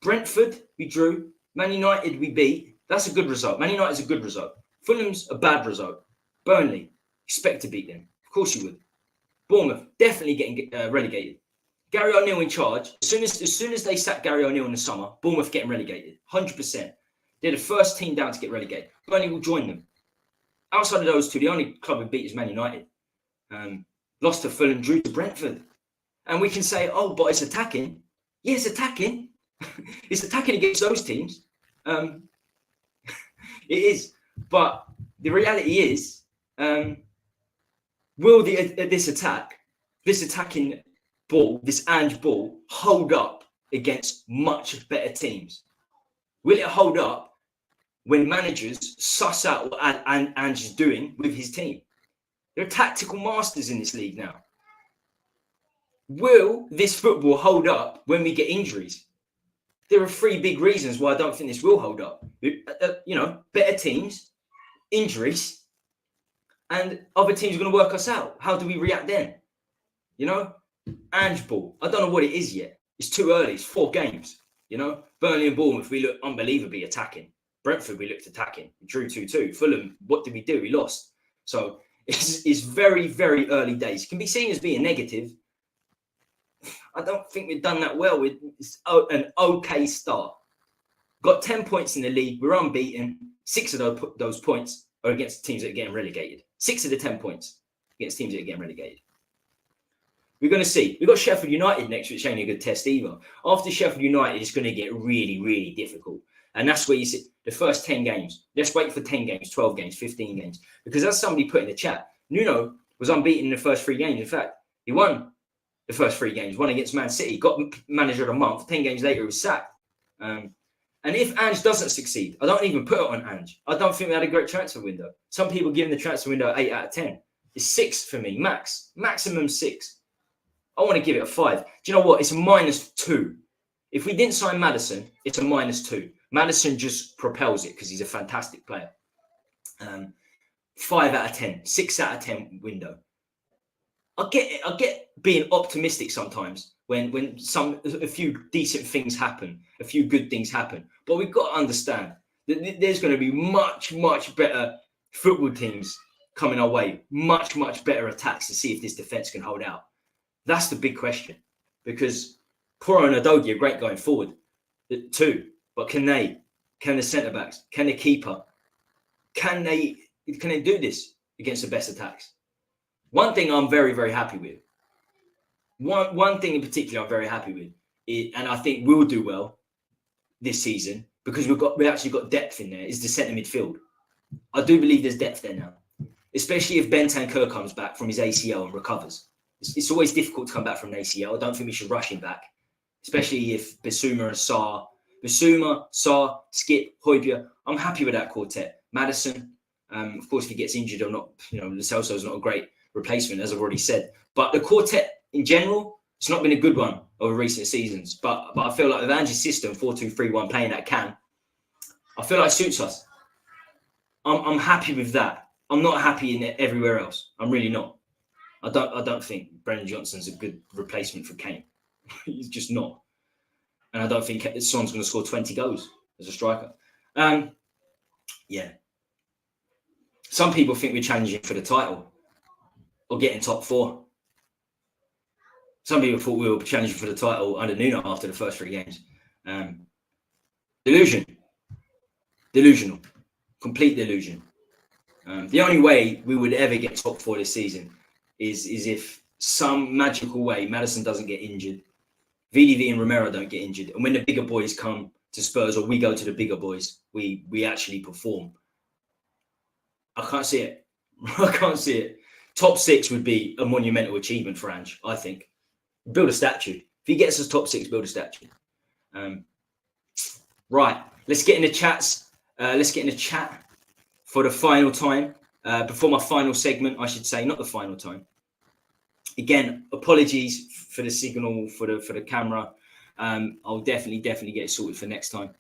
Brentford, we drew. Man United, we beat. That's a good result. Man United's a good result. Fulham's a bad result. Burnley, expect to beat them. Of course you would. Bournemouth, definitely getting relegated. Gary O'Neill in charge. As soon as they sacked Gary O'Neill in the summer, Bournemouth getting relegated. 100%. They're the first team down to get relegated. Burnley will join them. Outside of those two, the only club we beat is Man United. Lost to Fulham, drew to Brentford. And we can say, oh, but it's attacking. Yeah, it's attacking. It's attacking against those teams. It is. But the reality is, will this attacking ball, this Ange ball, hold up against much better teams? Will it hold up when managers suss out what Ange is doing with his team? They're tactical masters in this league now. Will this football hold up when we get injuries? There are 3 big reasons why I don't think this will hold up. Better teams, injuries, and other teams are going to work us out. How do we react then? Ange ball. I don't know what it is yet. It's too early. It's 4 games. Burnley and Bournemouth, we look unbelievably attacking. Brentford, we looked attacking. We drew 2-2. Fulham, what did we do? We lost. So it's very, very early days. It can be seen as being negative. I don't think we've done that well. It's an okay start. Got 10 points in the league. We're unbeaten. 6 of those points are against teams that are getting relegated. 6 of the 10 points against teams that are getting relegated. We're going to see. We've got Sheffield United next, which ain't a good test either. After Sheffield United, it's going to get really, really difficult. And that's where you see the first 10 games. Let's wait for 10 games, 12 games, 15 games. Because as somebody put in the chat, Nuno was unbeaten in the first 3 games. In fact, he won the first 3 games, one against Man City, got manager of the month. 10 games later, he was sacked. And if Ange doesn't succeed, I don't even put it on Ange. I don't think we had a great transfer window. Some people giving the transfer window 8 out of 10. It's 6 for me, maximum 6. I want to give it a 5. Do you know what? It's a -2. If we didn't sign Maddison, it's a -2. Maddison just propels it because he's a fantastic player. 5 out of 10, 6 out of 10 window. I get being optimistic sometimes when a few decent things happen, a few good things happen. But we've got to understand that there's going to be much, much better football teams coming our way, much, much better attacks to see if this defence can hold out. That's the big question, because Poro and Udogie are great going forward, too. But can the centre backs, can the keeper, can they do this against the best attacks? One thing I'm very, very happy with. One thing in particular I'm very happy with, and I think we'll do well this season because we've actually got depth in there, is the centre midfield. I do believe there's depth there now, especially if Bentancur comes back from his ACL and recovers. It's always difficult to come back from an ACL. I don't think we should rush him back, especially if Bissouma and Sarr, Skip, Højbjerg. I'm happy with that quartet. Maddison, of course, if he gets injured or not, Lo Celso's not a great replacement, as I've already said. But the quartet in general, it's not been a good one over recent seasons. But I feel like with Ange's system, 4-2-3-1, playing that can, I feel like it suits us. I'm happy with that. I'm not happy in everywhere else. I'm really not. I don't think Brennan Johnson's a good replacement for Kane. He's just not. And I don't think Son's going to score 20 goals as a striker. Yeah. Some people think we're challenging for the title or getting top 4. Some people thought we were challenging for the title under Nuno after the first 3 games. Delusional. Complete delusion. The only way we would ever get top 4 this season is if some magical way Maddison doesn't get injured, VDV and Romero don't get injured, and when the bigger boys come to Spurs or we go to the bigger boys, we actually perform. I can't see it. I can't see it. Top 6 would be a monumental achievement for Ange, I think. Build a statue. If he gets us top 6, build a statue. Right, let's get in the chats. Let's get in the chat for the final time. Before my final segment, I should say, not the final time. Again, apologies for the signal for the camera. I'll definitely get it sorted for next time.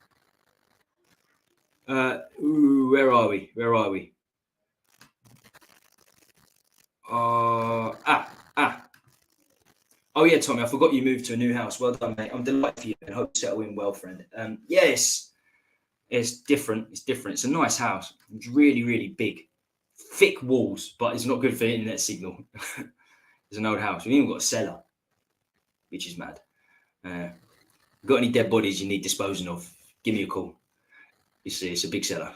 Where are we? Oh yeah, Tommy, I forgot you moved to a new house. Well done, mate. I'm delighted for you and hope you settle in well, friend. Yes, it's different. It's a nice house. It's really, really big. Thick walls, but it's not good for the internet signal. It's an old house. We've even got a cellar, which is mad. Got any dead bodies you need disposing of? Give me a call. It's a big cellar.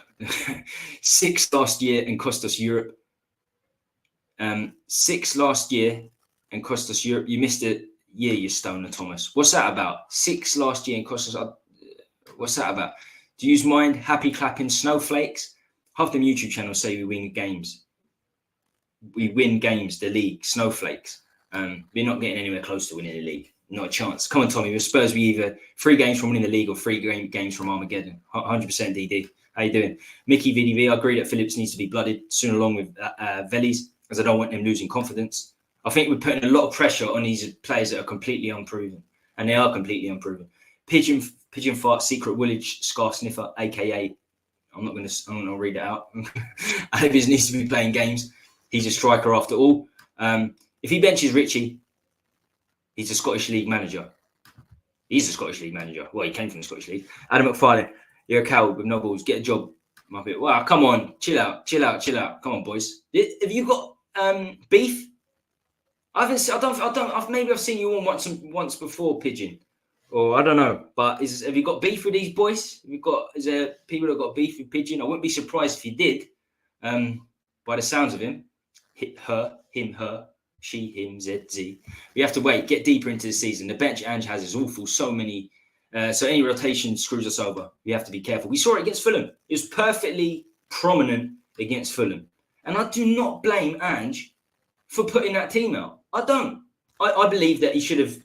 6 last year and cost us Europe. 6 last year and cost us Europe. You missed a year, you stoner, Thomas. What's that about? 6 last year and cost us... What's that about? Do you use mind? Happy clapping snowflakes? Half them YouTube channels say we win games. We win games, the league, snowflakes. We're not getting anywhere close to winning the league. Not a chance. Come on, Tommy. With Spurs, we either 3 games from winning the league or 3 games from Armageddon. 100% DD. How you doing? Mickey VDV, I agree that Phillips needs to be blooded soon along with Velis, as I don't want them losing confidence. I think we're putting a lot of pressure on these players that are completely unproven. And they are completely unproven. Pigeon Fart, Secret Woolwich, Scar Sniffer, a.k.a. I'm not going to read it out. Alevis needs to be playing games. He's a striker after all. If he benches Richie, he's a Scottish League manager. He's a Scottish League manager. Well, he came from the Scottish League. Adam McFarlane, you're a coward with no balls. Get a job. Wow, come on. Chill out. Come on, boys. Have you got beef? Maybe I've seen you on once before, Pigeon. Or I don't know. But have you got beef with these boys? Is there people that got beef with Pigeon? I wouldn't be surprised if you did. By the sounds of him. Her. She, him, Z. We have to wait, get deeper into the season. The bench Ange has is awful. So any rotation screws us over. We have to be careful. We saw it against Fulham. It was perfectly prominent against Fulham. And I do not blame Ange for putting that team out. I don't. I believe that he should have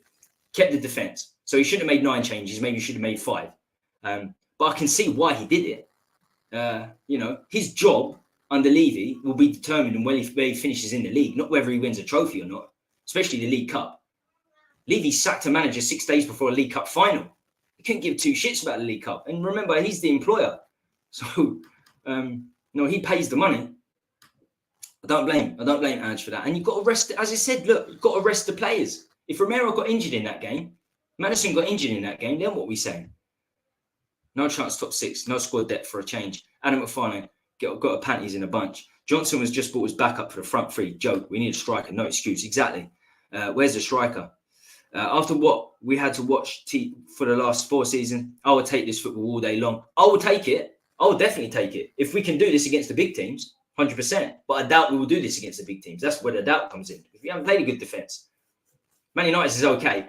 kept the defence. So he shouldn't have made 9 changes. Maybe he should have made 5. But I can see why he did it. His job under Levy will be determined on where he finishes in the league, not whether he wins a trophy or not, especially the League Cup. Levy sacked a manager 6 days before a League Cup final. He couldn't give 2 shits about the League Cup. And remember, he's the employer. So, he pays the money. I don't blame Ange for that. And you've got to rest, as I said, look, you've got to rest the players. If Romero got injured in that game, Maddison got injured in that game, then what are we saying? No chance top 6, no squad depth for a change. Adam McFarlane got a panties in a bunch. Johnson was just brought his backup for the front 3. Joke, we need a striker, no excuse. Exactly. Where's the striker? After what we had to watch for the last 4 seasons, I would take this football all day long. I will take it. I will definitely take it. If we can do this against the big teams, 100%. But I doubt we will do this against the big teams. That's where the doubt comes in. If we haven't played a good defence. Man United's is okay.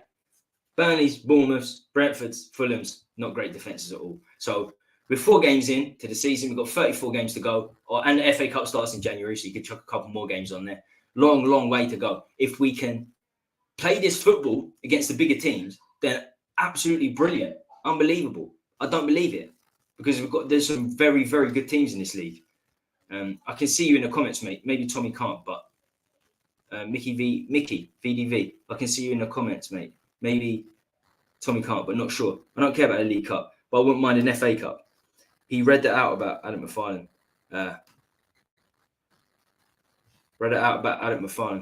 Burnley's, Bournemouth's, Brentford's, Fulham's, not great defences at all. So we're 4 games into the season. We've got 34 games to go. And the FA Cup starts in January, so you could chuck a couple more games on there. Long, long way to go. If we can play this football against the bigger teams, then absolutely brilliant. Unbelievable. I don't believe it. Because there's some very, very good teams in this league. I can see you in the comments, mate. Maybe Tommy can't, but Mickey VDV. I can see you in the comments, mate. Maybe Tommy can't, but not sure. I don't care about the League Cup, but I wouldn't mind an FA Cup. He read that out about Adam McFarlane.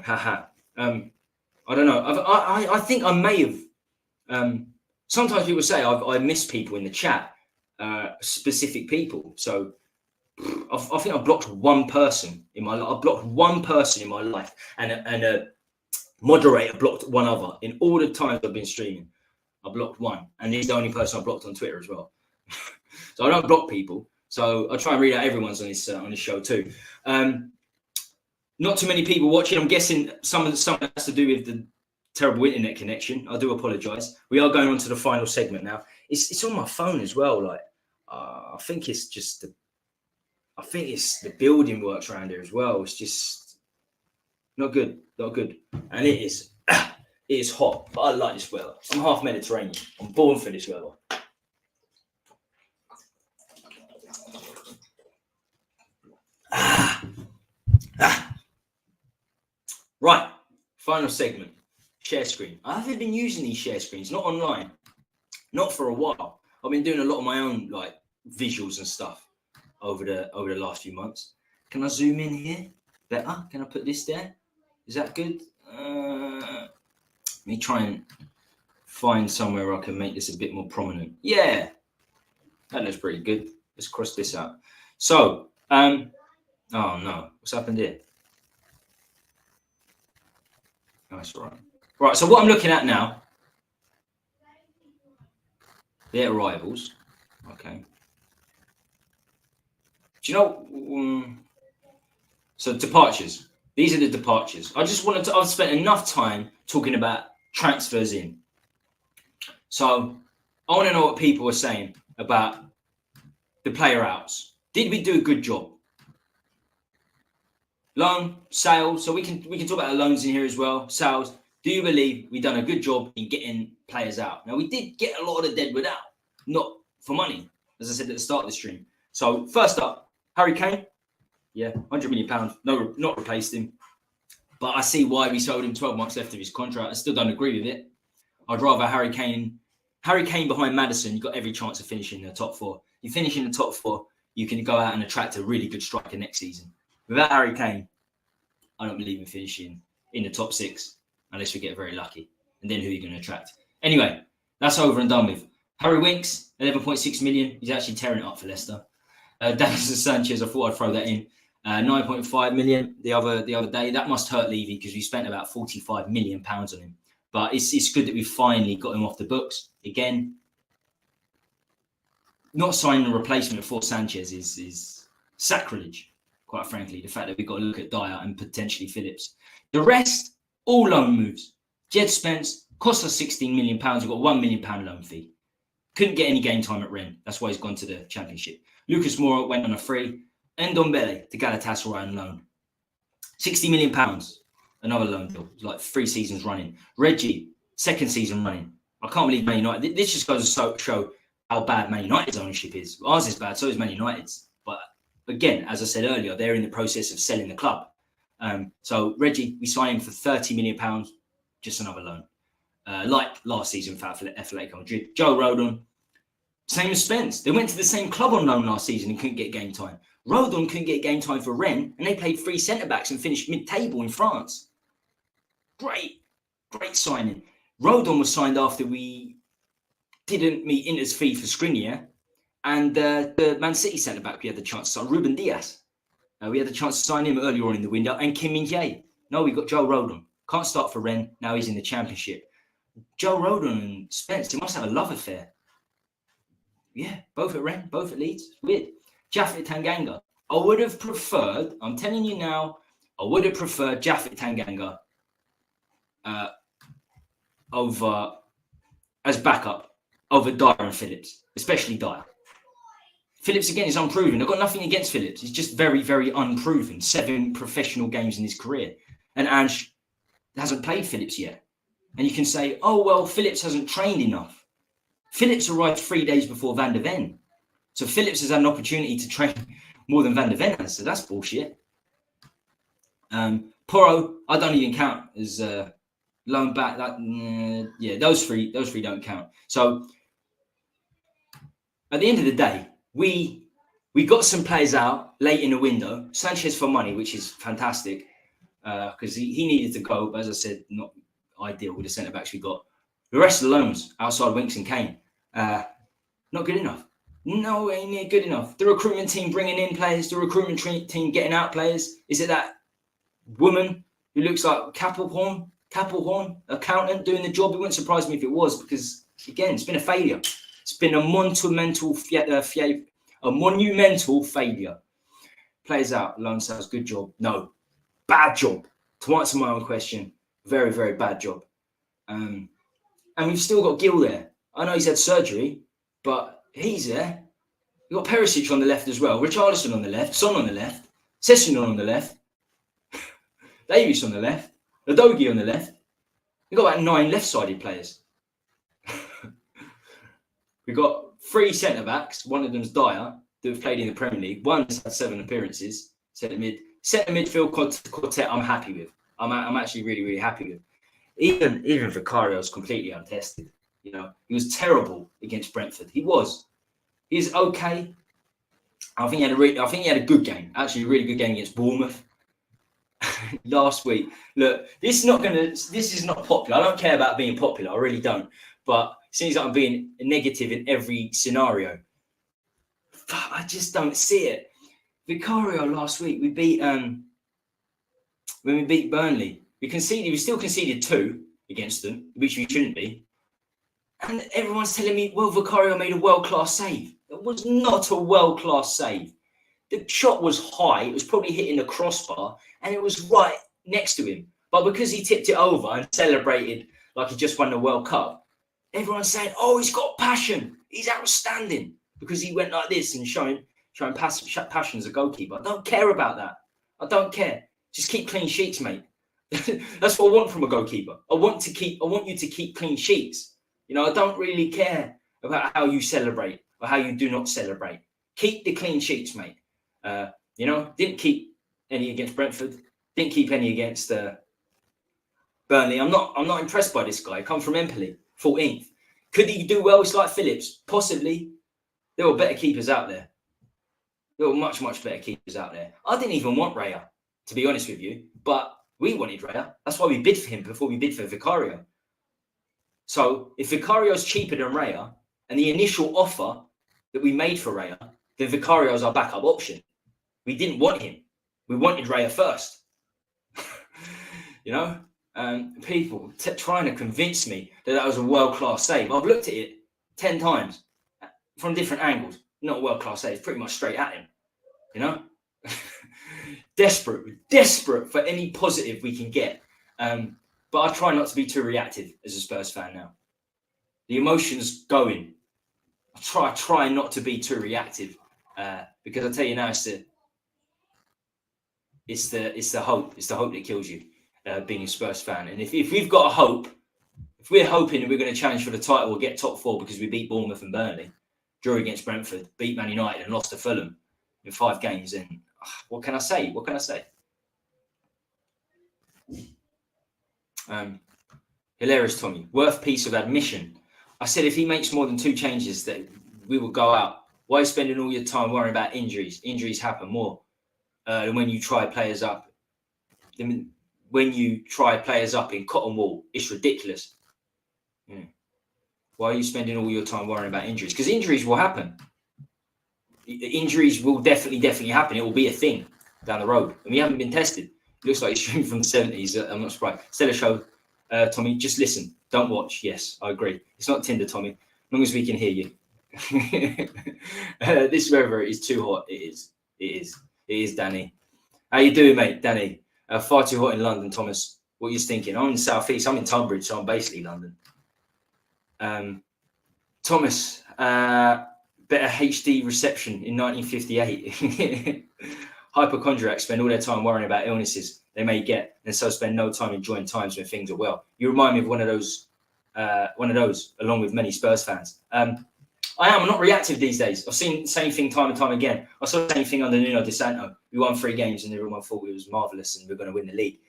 Haha. I don't know. I think I may have. Sometimes people say I miss people in the chat, specific people. So I think I blocked one person in my life. I blocked one person in my life, and a moderator blocked one other. In all the times I've been streaming, I blocked one, and he's the only person I blocked on Twitter as well. So I don't block people. So I try and read out everyone's on this show too. Not too many people watching. I'm guessing some has to do with the terrible internet connection. I do apologise. We are going on to the final segment now. It's on my phone as well. Like I think it's just the building works around here as well. It's just not good, and it is hot. But I like this weather. I'm half Mediterranean. I'm born for this weather. Right, final segment. Share screen. I haven't been using these share screens, not online, not for a while. I've been doing a lot of my own like visuals and stuff over the last few months. Can I zoom in here? Better? Can I put this there? Is that good? Let me try and find somewhere where I can make this a bit more prominent. Yeah, that looks pretty good. Let's cross this out. So, oh no, what's happened here? That's all right. Right, so what I'm looking at now, their arrivals. Okay. Do you know? So departures. These are the departures. I've spent enough time talking about transfers in. So I want to know what people are saying about the player outs. Did we do a good job? Loan, sales. So we can talk about the loans in here as well. Sales. Do you believe we've done a good job in getting players out? Now, we did get a lot of the deadwood out, not for money, as I said at the start of the stream. So first up, Harry Kane. Yeah, £100 million. No, not replaced him. But I see why we sold him 12 months left of his contract. I still don't agree with it. I'd rather Harry Kane behind Maddison. You've got every chance of finishing in the top 4. You finish in the top 4, you can go out and attract a really good striker next season. Without Harry Kane, I don't believe in finishing in the top 6 unless we get very lucky. And then who are you going to attract? Anyway, that's over and done with. Harry Winks, 11.6 million. He's actually tearing it up for Leicester. Davison Sanchez, I thought I'd throw that in. 9.5 million the other day. That must hurt Levy because we spent about £45 million on him. But it's good that we finally got him off the books. Again, not signing a replacement for Sanchez is sacrilege, quite frankly. The fact that we've got to look at Dier and potentially Phillips. The rest, All loan moves. Jed Spence cost us £16 million. We've got a £1 million loan fee. Couldn't get any game time at Rennes. That's why he's gone to the Championship. Lucas Moura went on a free. Ndombele to Galatasaray on loan. £60 million. Another loan deal. It's like 3 seasons running. Reggie, 2nd season running. I can't believe Man United. This just goes to show how bad Man United's ownership is. Ours is bad, so is Man United's. But again, as I said earlier, they're in the process of selling the club. So Reggie, we signed him for £30 million, just another loan. Like last season for Atletico Madrid. Joe Rodon, same as Spence. They went to the same club on loan last season and couldn't get game time. Rodon couldn't get game time for Rennes, and they played 3 centre-backs and finished mid-table in France. Great signing. Rodon was signed after we didn't meet Inter's fee for Skriniar, and the Man City centre-back we had the chance to sign, Ruben Dias. We had the chance to sign him earlier on in the window, and Kim Min-jae. No, we got Joe Rodon. Can't start for Rennes. Now he's in the Championship. Joe Rodon and Spence, they must have a love affair. Yeah, both at Rennes, both at Leeds. Weird. Japhet Tanganga. I would have preferred, I'm telling you now, I would have preferred Japhet Tanganga over, as backup, over Dier and Phillips, especially Dier. Phillips, again, is unproven. I've got nothing against Phillips. He's just very, very unproven. 7 professional games in his career. And Ange hasn't played Phillips yet. And you can say, oh, well, Phillips hasn't trained enough. Phillips arrived 3 days before Van der Ven. So Phillips has had an opportunity to train more than Van der Ven has. So that's bullshit. Porro, I don't even count as loan back. Yeah, those three don't count. So at the end of the day, we got some players out late in the window. Sanchez for money, which is fantastic because he needed to go. But as I said, not ideal with the centre-backs we got. The rest of the loans outside Winks and Kane, not good enough. No, ain't near good enough. The recruitment team bringing in players, the recruitment team getting out players. Is it that woman who looks like Capelhorn accountant doing the job? It wouldn't surprise me if it was, because again, it's been a failure. It's been a monumental failure. Players out, loan sales, good job. No, bad job. To answer my own question, very, very bad job. And we've still got Gil there. I know he's had surgery, but he's there. You've got Perisic on the left as well. Richarlison on the left. Son on the left. Sessegnon on the left. Davies on the left. Udogie on the left. We've got about 9 left-sided players. We've got 3 centre-backs. One of them's Dier, that have played in the Premier League. One's had 7 appearances. Centre midfield quartet I'm happy with. I'm actually really, really happy with. Even Vicario's completely untested. You know, he was terrible against Brentford. He's okay. I think he had a good game. Actually, a really good game against Bournemouth last week. Look, this is not popular. I don't care about being popular. I really don't. But it seems like I'm being negative in every scenario. But I just don't see it. Vicario last week, we beat when we beat Burnley. We still conceded 2 against them, which we shouldn't be. And everyone's telling me, well, Vicario made a world-class save. It was not a world-class save. The shot was high. It was probably hitting the crossbar, and it was right next to him. But because he tipped it over and celebrated like he just won the World Cup, everyone's saying, oh, he's got passion. He's outstanding. Because he went like this and showing passion as a goalkeeper. I don't care about that. I don't care. Just keep clean sheets, mate. That's what I want from a goalkeeper. I want you to keep clean sheets. You know, I don't really care about how you celebrate or how you do not celebrate. Keep the clean sheets, mate. Didn't keep any against Brentford. Didn't keep any against Burnley. I'm not impressed by this guy. Come from Empoli, 14th. Could he do well? It's like Phillips. Possibly. There were better keepers out there. There were much, much better keepers out there. I didn't even want Raya, to be honest with you. But we wanted Raya. That's why we bid for him before we bid for Vicario. So if Vicario's cheaper than Raya, and the initial offer that we made for Raya, then Vicario's our backup option. We didn't want him. We wanted Raya first. People trying to convince me that was a world-class save. I've looked at it 10 times from different angles. Not a world-class save. It's pretty much straight at him. You know? Desperate for any positive we can get. But I try not to be too reactive as a Spurs fan now. The emotions going. I try not to be too reactive because I tell you now, it's the hope. It's the hope that kills you, being a Spurs fan. And if we've got a hope, if we're hoping that we're going to challenge for the title or get top 4 because we beat Bournemouth and Burnley, drew against Brentford, beat Man United and lost to Fulham in 5 games, then what can I say? What can I say? Hilarious, Tommy. Worth piece of admission. I said if he makes more than 2 changes, that we will go out. Why are you spending all your time worrying about injuries? Injuries happen more than when you try players up. When you try players up in cotton wool, it's ridiculous. Why are you spending all your time worrying about injuries? Because injuries will happen. Injuries will definitely happen. It will be a thing down the road. And we haven't been tested. It looks like it's streamed from the 70s. I'm not surprised. Stellar show, Tommy. Just listen. Don't watch. Yes, I agree. It's not Tinder, Tommy. As long as we can hear you. This weather is too hot. It is, Danny. How you doing, mate, Danny? Far too hot in London, Thomas. What are you thinking? I'm in the southeast. I'm in Tunbridge, so I'm basically London. Thomas, better HD reception in 1958. Hypochondriacs spend all their time worrying about illnesses they may get, and so spend no time enjoying times when things are well. You remind me of one of those, along with many Spurs fans. I'm not reactive these days. I've seen the same thing time and time again. I saw the same thing under Nuno De Santo. We won 3 games and everyone thought it was marvellous and we we're going to win the league.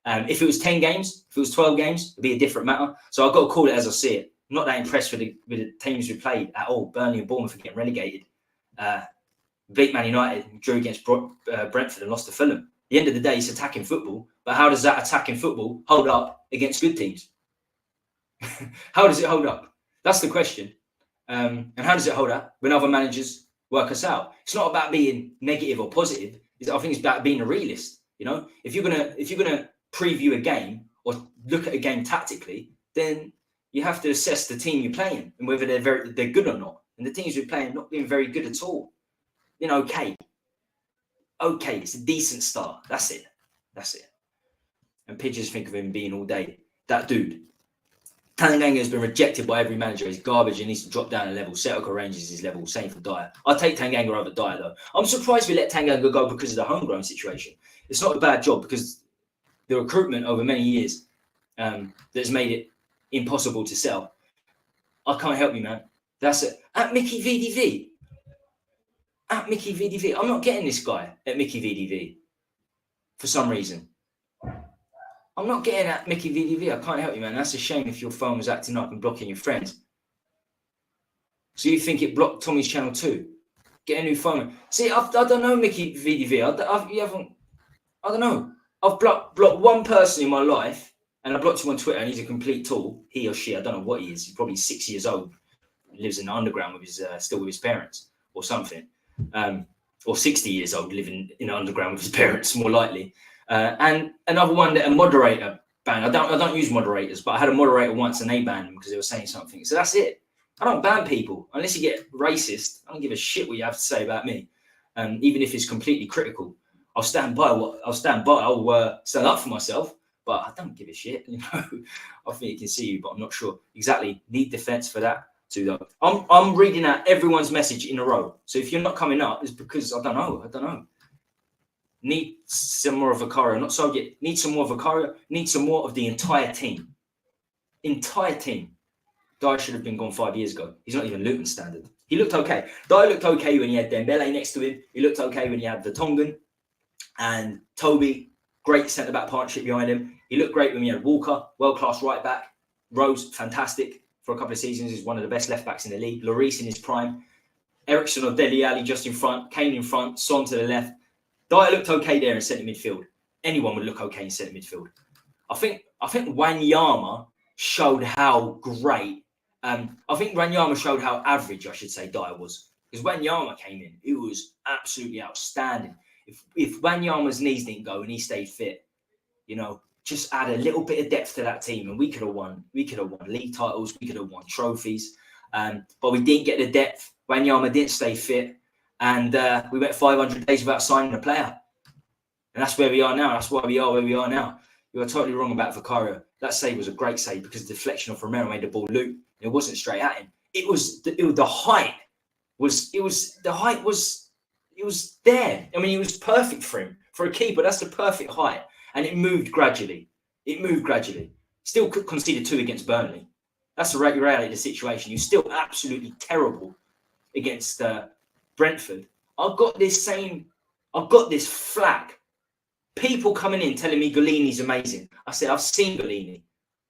If it was 10 games, if it was 12 games, it'd be a different matter. So I've got to call it as I see it. I'm not that impressed with the teams we played at all. Burnley and Bournemouth are getting relegated. Beat Man United, drew against Brentford and lost to Fulham. At the end of the day, it's attacking football. But how does that attacking football hold up against good teams? How does it hold up? That's the question. And how does it hold up when other managers work us out? It's not about being negative or positive. I think it's about being a realist. You know, if you're gonna preview a game or look at a game tactically, then you have to assess the team you're playing and whether they're good or not. And the teams we're playing not being very good at all. You know, okay, it's a decent start. That's it. And Pidgeons think of him being all day. That dude. Tanganga has been rejected by every manager. He's garbage and needs to drop down a level. Celtic arranges his level. Same for Dier. I'll take Tanganga over Dier, though. I'm surprised we let Tanganga go because of the homegrown situation. It's not a bad job because the recruitment over many years that's made it impossible to sell. I can't help you, man. That's it. At Mickey VDV. I'm not getting this guy at Mickey VDV for some reason. I'm not getting at Mickey VDV. I can't help you, man. That's a shame if your phone was acting up and blocking your friends. So you think it blocked Tommy's channel too? Get a new phone. See, I don't know Mickey VDV. I don't know. I've blocked one person in my life, and I blocked him on Twitter, and he's a complete tool. He or she, I don't know what he is. He's probably 6 years old. He lives in the underground with still with his parents or something. Or 60 years old, living in the underground with his parents, more likely. And another one that a moderator banned. I don't use moderators, but I had a moderator once and they banned them because they were saying something. So that's it. I don't ban people unless you get racist. I don't give a shit what you have to say about me, even if it's completely critical. I'll stand by. I'll stand up for myself, but I don't give a shit. You know, I think you can see you, but I'm not sure exactly. Need defense for that too, though. I'm reading out everyone's message in a row. So if you're not coming up, it's because I don't know. Need some more of Vicario, not Soviet. Need some more Vicario. Need some more of the entire team. Dier should have been gone 5 years ago. He's not even Luton standard. He looked okay. Dier looked okay when he had Dembele next to him. He looked okay when he had Vertonghen and Toby. Great centre-back partnership behind him. He looked great when he had Walker, world-class right-back. Rose, fantastic for a couple of seasons. He's one of the best left-backs in the league. Lloris in his prime. Ericsson or Dele Alli just in front. Kane in front. Son to the left. Dier looked okay there in centre midfield. Anyone would look okay in centre midfield. I think Wanyama showed how great. I think Wanyama showed how average, I should say, Dier was. Because Wanyama came in, it was absolutely outstanding. If Wanyama's knees didn't go and he stayed fit, you know, just add a little bit of depth to that team, and we could have won. We could have won league titles. We could have won trophies. But we didn't get the depth. Wanyama didn't stay fit. And we went 500 days without signing a player. And that's where we are now. That's why we are where we are now. You are totally wrong about Vicario. That save was a great save because the deflection of Romero made the ball loop. It wasn't straight at him. It was the height was there. I mean, it was perfect for him. For a keeper, that's the perfect height. And it moved gradually. Still conceded 2 against Burnley. That's the reality of the situation. You're still absolutely terrible against Brentford. I've got this flag. People coming in telling me Gollini's amazing. I said, I've seen Gollini.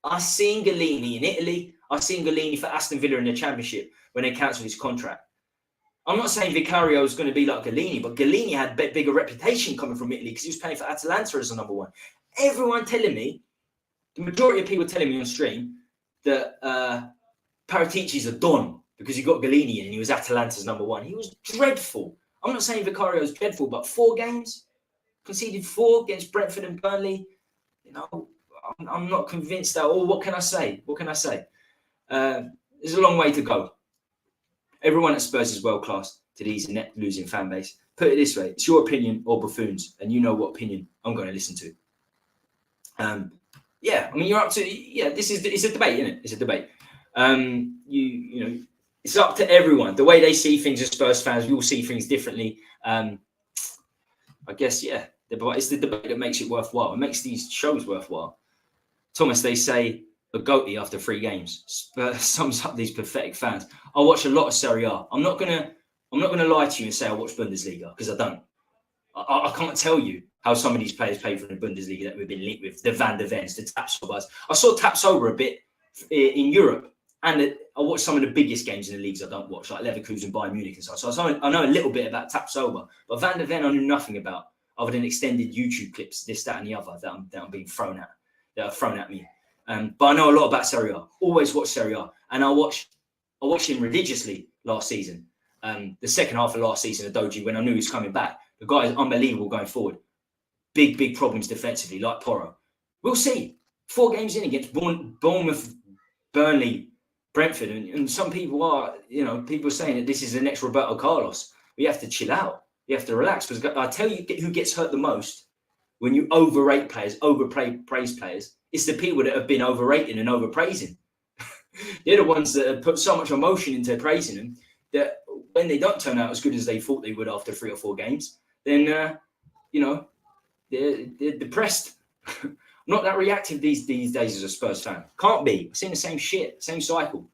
I've seen Gollini in Italy. I've seen Gollini for Aston Villa in the Championship when they cancelled his contract. I'm not saying Vicario is going to be like Gollini, but Gollini had a bigger reputation coming from Italy because he was playing for Atalanta as a number 1. Everyone telling me, the majority of people telling me on stream that Paratici's a don because he got Gollini in and he was Atalanta's number 1. He was dreadful. I'm not saying Vicario is dreadful, but 4 games, conceded 4 against Brentford and Burnley. You know, I'm not convinced that. Or what can I say? There's a long way to go. Everyone at Spurs is world class to these net losing fan base. Put it this way: it's your opinion or buffoons, and you know what opinion I'm going to listen to. Yeah, I mean, you're up to it's a debate, isn't it? It's a debate. You know, it's up to everyone. The way they see things as Spurs fans, we all see things differently. I guess, yeah, it's the debate that makes it worthwhile. It makes these shows worthwhile. Thomas, they say a goatee after 3 games. Spurs sums up these pathetic fans. I watch a lot of Serie A. I'm not gonna lie to you and say I watch Bundesliga because I don't. I can't tell you how some of these players play for the Bundesliga that we've been linked with. The Van der Vens, the Tapsobers. I saw Tapsober a bit in Europe, and I watched some of the biggest games in the leagues I don't watch, like Leverkusen, Bayern Munich and stuff. So I know a little bit about Tapsober, but Van der Ven I knew nothing about other than extended YouTube clips, this, that, and the other that I'm being thrown at, that are thrown at me. But I know a lot about Serie A. Always watch Serie A, and I watched him religiously last season. The second half of last season, at Doji, when I knew he was coming back, the guy is unbelievable going forward. Big problems defensively, like Porro. We'll see. 4 games in against Bournemouth, Burnley, Brentford, and some people are, people are saying that this is the next Roberto Carlos. We have to chill out. You have to relax, because I tell you who gets hurt the most when you overrate players, praise players. It's the people that have been overrating and overpraising. They're the ones that have put so much emotion into praising them that when they don't turn out as good as they thought they would after 3 or 4 games, then they're depressed. I'm not that reactive these days as a Spurs fan. Can't be. I've seen the same shit, same cycle.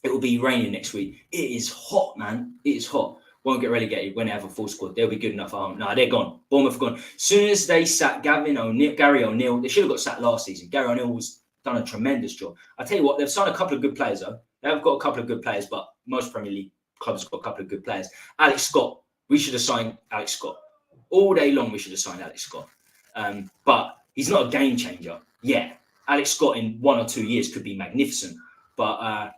It will be raining next week. It is hot, man. It is hot. Won't get relegated when they have a full squad. They'll be good enough at home. No, they're gone. Bournemouth gone. As soon as they sacked Gary O'Neill, they should have got sacked last season. Gary O'Neill's done a tremendous job. I tell you what, they've signed a couple of good players, though. They've got a couple of good players, but most Premier League clubs have got a couple of good players. Alex Scott. We should have signed Alex Scott. All day long, we should have signed Alex Scott. But he's not a game changer. Yeah, Alex Scott in 1 or 2 years could be magnificent. But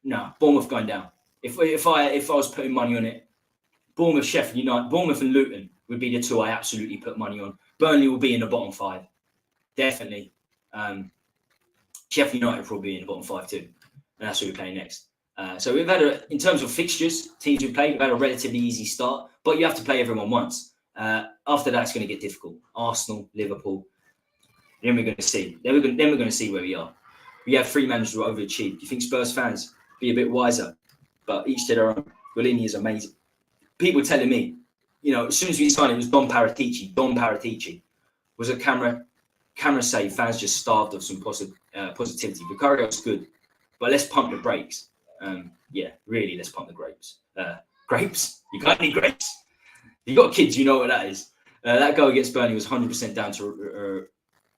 no, Bournemouth going down. If I was putting money on it, Bournemouth, Sheffield United, Bournemouth and Luton would be the 2 I absolutely put money on. Burnley will be in the bottom 5. Definitely. Sheffield United will probably be in the bottom 5 too. And that's who we're playing next. So we've had, in terms of fixtures, teams we've played, we've had a relatively easy start, but you have to play everyone once. After that, it's going to get difficult. Arsenal, Liverpool. Then we're going to see. Then we're going to see where we are. We have 3 managers who overachieved. Do you think Spurs fans be a bit wiser? But each to their own. Gollini is amazing. People telling me, as soon as we signed, it was Don Paratici. Don Paratici was a camera save. Fans just starved of some positivity. Vicario's good, but let's pump the brakes. Yeah, really, let's pump the grapes. Grapes? You got any grapes? You got kids, you know what that is. That goal against Burnley was 100% down to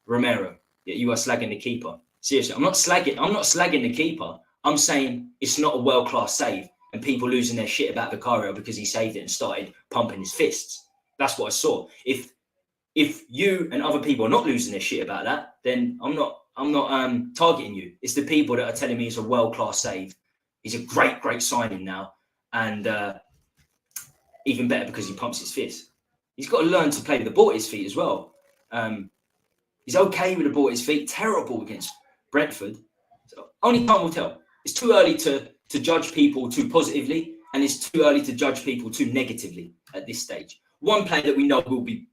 Romero. Yeah, you are slagging the keeper. Seriously, I'm not slagging the keeper. I'm saying it's not a world-class save, and people losing their shit about Vicario because he saved it and started pumping his fists. That's what I saw. If you and other people are not losing their shit about that, then I'm not targeting you. It's the people that are telling me it's a world-class save. He's a great signing now, and even better because he pumps his fist. He's got to learn to play with the ball at his feet as well. He's okay with the ball at his feet. Terrible against Brentford. So only time will tell. It's too early to judge people too positively, and it's too early to judge people too negatively at this stage. One player that we know will be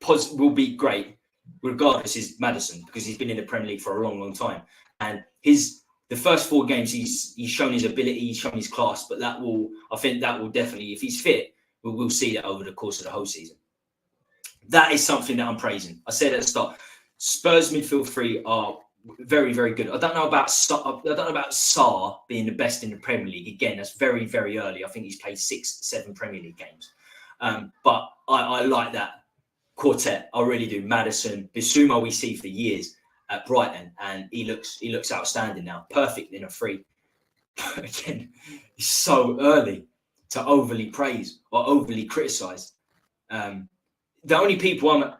will be great, regardless, is Maddison, because he's been in the Premier League for a long, long time. And the first 4 games, he's shown his ability, he's shown his class, but I think that will definitely, if he's fit, we'll see that over the course of the whole season. That is something that I'm praising. I said at the start, Spurs midfield 3 are very, very good. I don't know about Sarr being the best in the Premier League. Again, that's very, very early. I think he's played 6, 7 Premier League games. But I like that quartet. I really do. Maddison, Bissouma we see for years at Brighton, and he looks outstanding now. Perfect in a 3. Again, it's so early to overly praise or overly criticise. The only people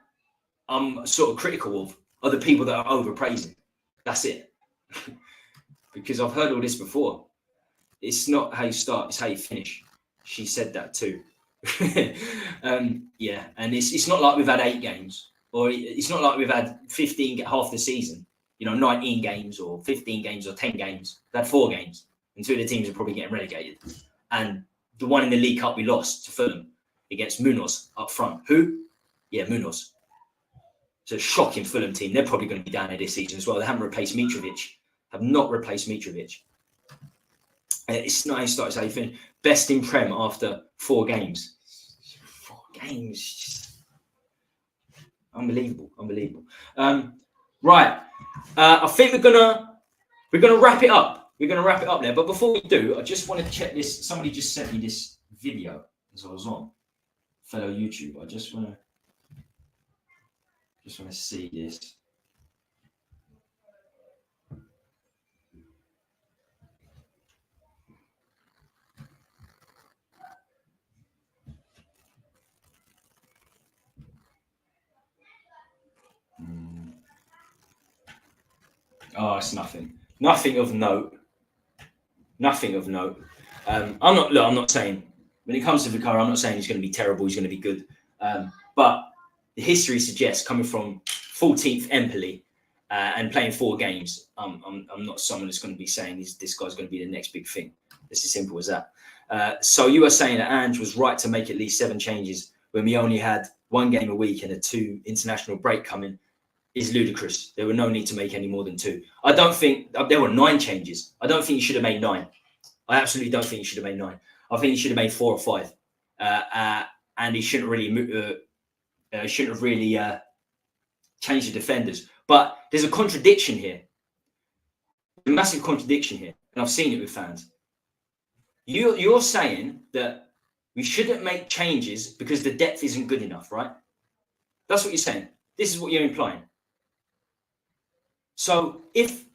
I'm sort of critical of are the people that are overpraising. That's it. Because I've heard all this before. It's not how you start, it's how you finish. She said that too. Yeah, and it's not like we've had 8 games, or it's not like we've had 15 half the season, 19 games or 15 games or 10 games. We've had 4 games, and 2 of the teams are probably getting relegated. And the one in the League Cup we lost to Fulham against Munoz up front. Who? Yeah, Munoz. It's a shocking Fulham team. They're probably going to be down there this season as well. They haven't replaced Mitrovic. Have not replaced Mitrovic. It's nice to say finish. Best in Prem after 4 games. 4 games. Just unbelievable. Right. I think we're gonna wrap it up. We're gonna wrap it up there. But before we do, I just want to check this. Somebody just sent me this video as I was on fellow YouTube. I just want to see this. Oh, it's nothing. Nothing of note. Nothing of note. I'm not saying, when it comes to Vicario, I'm not saying he's going to be terrible, he's going to be good. But the history suggests, coming from 14th Empoli and playing 4 games, I'm not someone that's going to be saying this guy's going to be the next big thing. It's as simple as that. So you are saying that Ange was right to make at least 7 changes when we only had 1 game a week and a 2 international break coming is ludicrous. There were no need to make any more than 2. I don't think there were 9 changes. I don't think you should have made 9. I absolutely don't think you should have made 9. I think you should have made 4 or 5. And he shouldn't have really changed the defenders. But there's a contradiction here. A massive contradiction here. And I've seen it with fans. You're saying that we shouldn't make changes because the depth isn't good enough, right? That's what you're saying. This is what you're implying. So if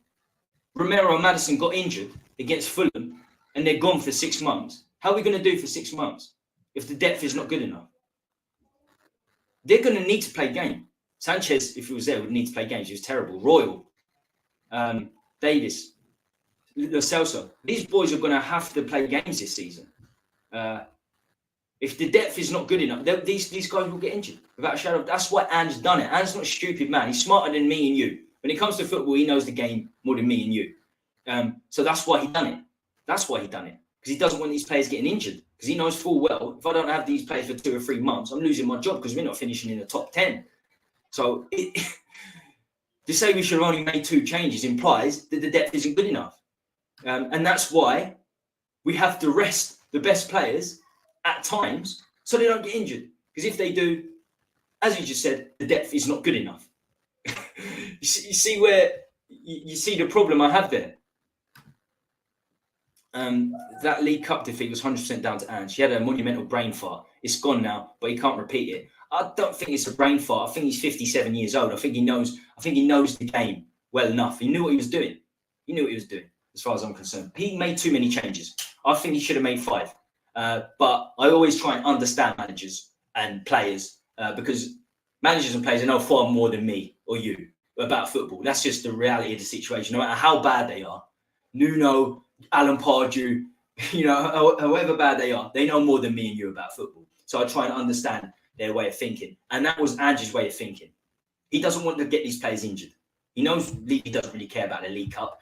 Romero and Maddison got injured against Fulham and they're gone for 6 months, how are we going to do for 6 months if the depth is not good enough? They're going to need to play game. Sanchez, if he was there, would need to play games. He was terrible. Royal, Davis, Lo Celso. These boys are going to have to play games this season. If the depth is not good enough, these guys will get injured without a shadow. That's why Ange's done it. Ange's not a stupid man. He's smarter than me and you. When it comes to football, he knows the game more than me and you. So that's why he done it. That's why he done it. Because he doesn't want these players getting injured. Because he knows full well, if I don't have these players for 2 or 3 months, I'm losing my job because we're not finishing in the top 10. So to say we should have only made 2 changes implies that the depth isn't good enough. And that's why we have to rest the best players at times so they don't get injured. Because if they do, as you just said, the depth is not good enough. You see where you see the problem I have there. That League Cup defeat was 100% down to Ange. He had a monumental brain fart. It's gone now, but he can't repeat it. I don't think it's a brain fart. I think he's 57 years old. I think he knows the game well enough. He knew what he was doing. As far as I'm concerned. He made too many changes. I think he should have made 5. But I always try and understand managers and players because managers and players know far more than me or you about football. That's just the reality of the situation. No matter how bad they are, Nuno, Alan Pardew, however bad they are, they know more than me and you about football. So I try and understand their way of thinking. And that was Ange's way of thinking. He doesn't want to get these players injured. He knows he doesn't really care about the League Cup.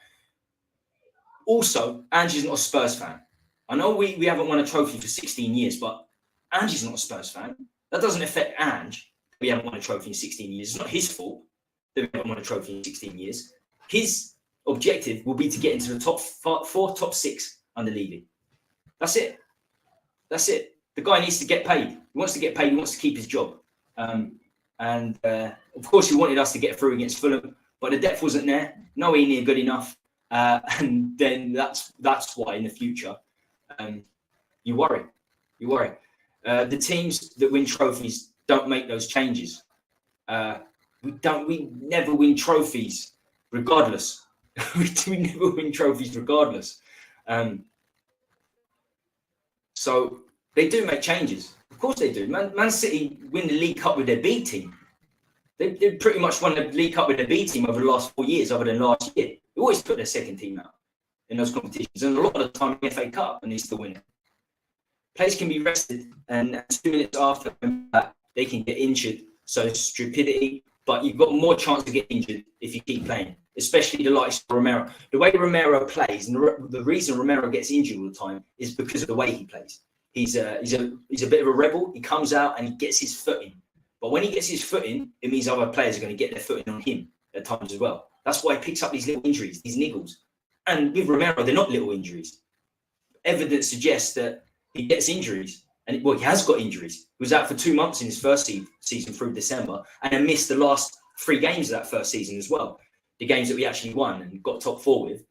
Also, Ange is not a Spurs fan. I know we haven't won a trophy for 16 years, but Ange is not a Spurs fan. That doesn't affect Ange. we haven't won a trophy in 16 years. It's not his fault that we haven't won a trophy in 16 years. His objective will be to get into the top 4, top 6 under Levy. That's it. That's it. The guy needs to get paid. He wants to get paid. He wants to keep his job. Of course, he wanted us to get through against Fulham, but the depth wasn't there. Nowhere near good enough. And then that's why in the future you worry. You worry. The teams that win trophies don't make those changes. We never win trophies regardless. we never win trophies regardless. So they do make changes. Of course they do. Man City win the League Cup with their B team. They pretty much won the League Cup with their B team over the last 4 years, other than last year. They always put their second team out in those competitions. And a lot of the time, the FA Cup, and they still win it. Players can be rested, and 2 minutes after that, they can get injured. So stupidity, but you've got more chance to get injured if you keep playing, especially the likes of Romero. The way Romero plays, and the reason Romero gets injured all the time is because of the way he plays. He's a bit of a rebel. He comes out and he gets his foot in. But when he gets his foot in, it means other players are going to get their foot in on him at times as well. That's why he picks up these little injuries, these niggles. And with Romero, they're not little injuries. Evidence suggests that he gets injuries. And he has got injuries. He was out for 2 months in his first season through December, and then missed the last 3 games of that first season as well. The games that we actually won and got top 4 with.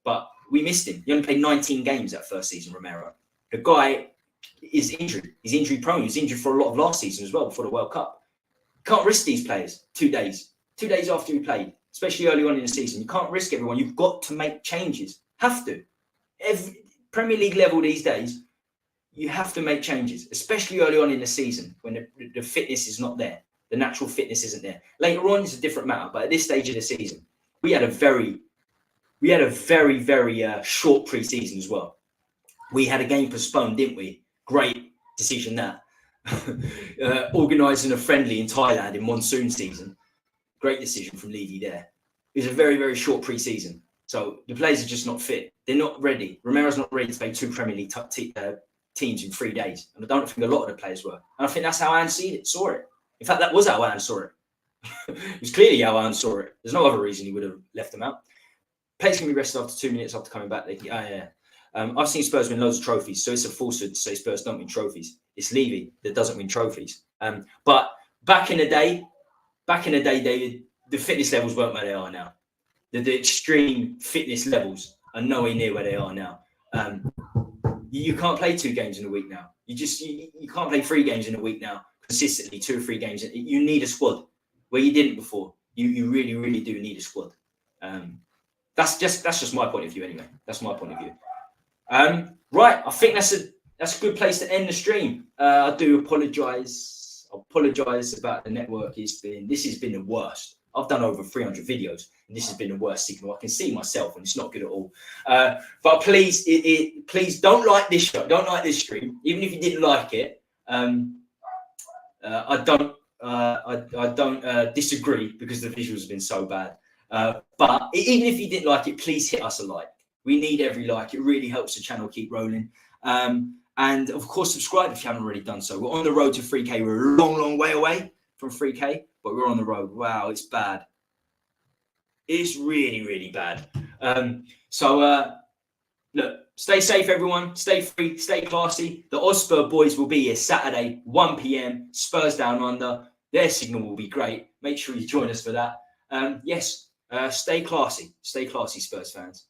But we missed him. He only played 19 games that first season, Romero. The guy is injured. He's injury prone. He was injured for a lot of last season as well, before the World Cup. Can't risk these players 2 days. 2 days after he played, especially early on in the season. You can't risk everyone. You've got to make changes. Have to. Every Premier League level these days, you have to make changes, especially early on in the season when the fitness is not there. The natural fitness isn't there. Later on, it's a different matter. But at this stage of the season, we had a very, very short pre-season as well. We had a game postponed, didn't we? Great decision that. Organising a friendly in Thailand in monsoon season. Great decision from Levy there. It was a very, very short pre-season. So the players are just not fit. They're not ready. Romero's not ready to play 2 Premier League teams in 3 days. And I don't think a lot of the players were. And I think that's how Ange saw it. In fact, that was how Ange saw it. It was clearly how Ange saw it. There's no other reason he would have left them out. Players can be rested after 2 minutes after coming back. I've seen Spurs win loads of trophies, so it's a falsehood to say Spurs don't win trophies. It's Levy that doesn't win trophies. But back in the day, the fitness levels weren't where they are now. The extreme fitness levels are nowhere near where they are now. You can't play 2 games in a week now. You can't play 3 games in a week now consistently, 2 or 3 games. You need a squad where you didn't before. You really, really do need a squad. That's just my point of view anyway. That's my point of view. Right, I think that's a good place to end the stream. I do apologise. I apologise about the network. This has been the worst. I've done over 300 videos, and this has been the worst signal. I can see myself, and it's not good at all. But please, please don't like this show. Don't like this stream, even if you didn't like it. I don't disagree because the visuals have been so bad. But even if you didn't like it, please hit us a like. We need every like. It really helps the channel keep rolling. And of course, subscribe if you haven't already done so. We're on the road to 3K. We're a long, long way away from 3K, but we're on the road. Wow, it's bad. It's really, really bad. Look, stay safe, everyone. Stay free, stay classy. The Hotspur boys will be here Saturday, 1 p.m. Spurs Down Under. Their signal will be great. Make sure you join us for that. Yes, stay classy. Stay classy, Spurs fans.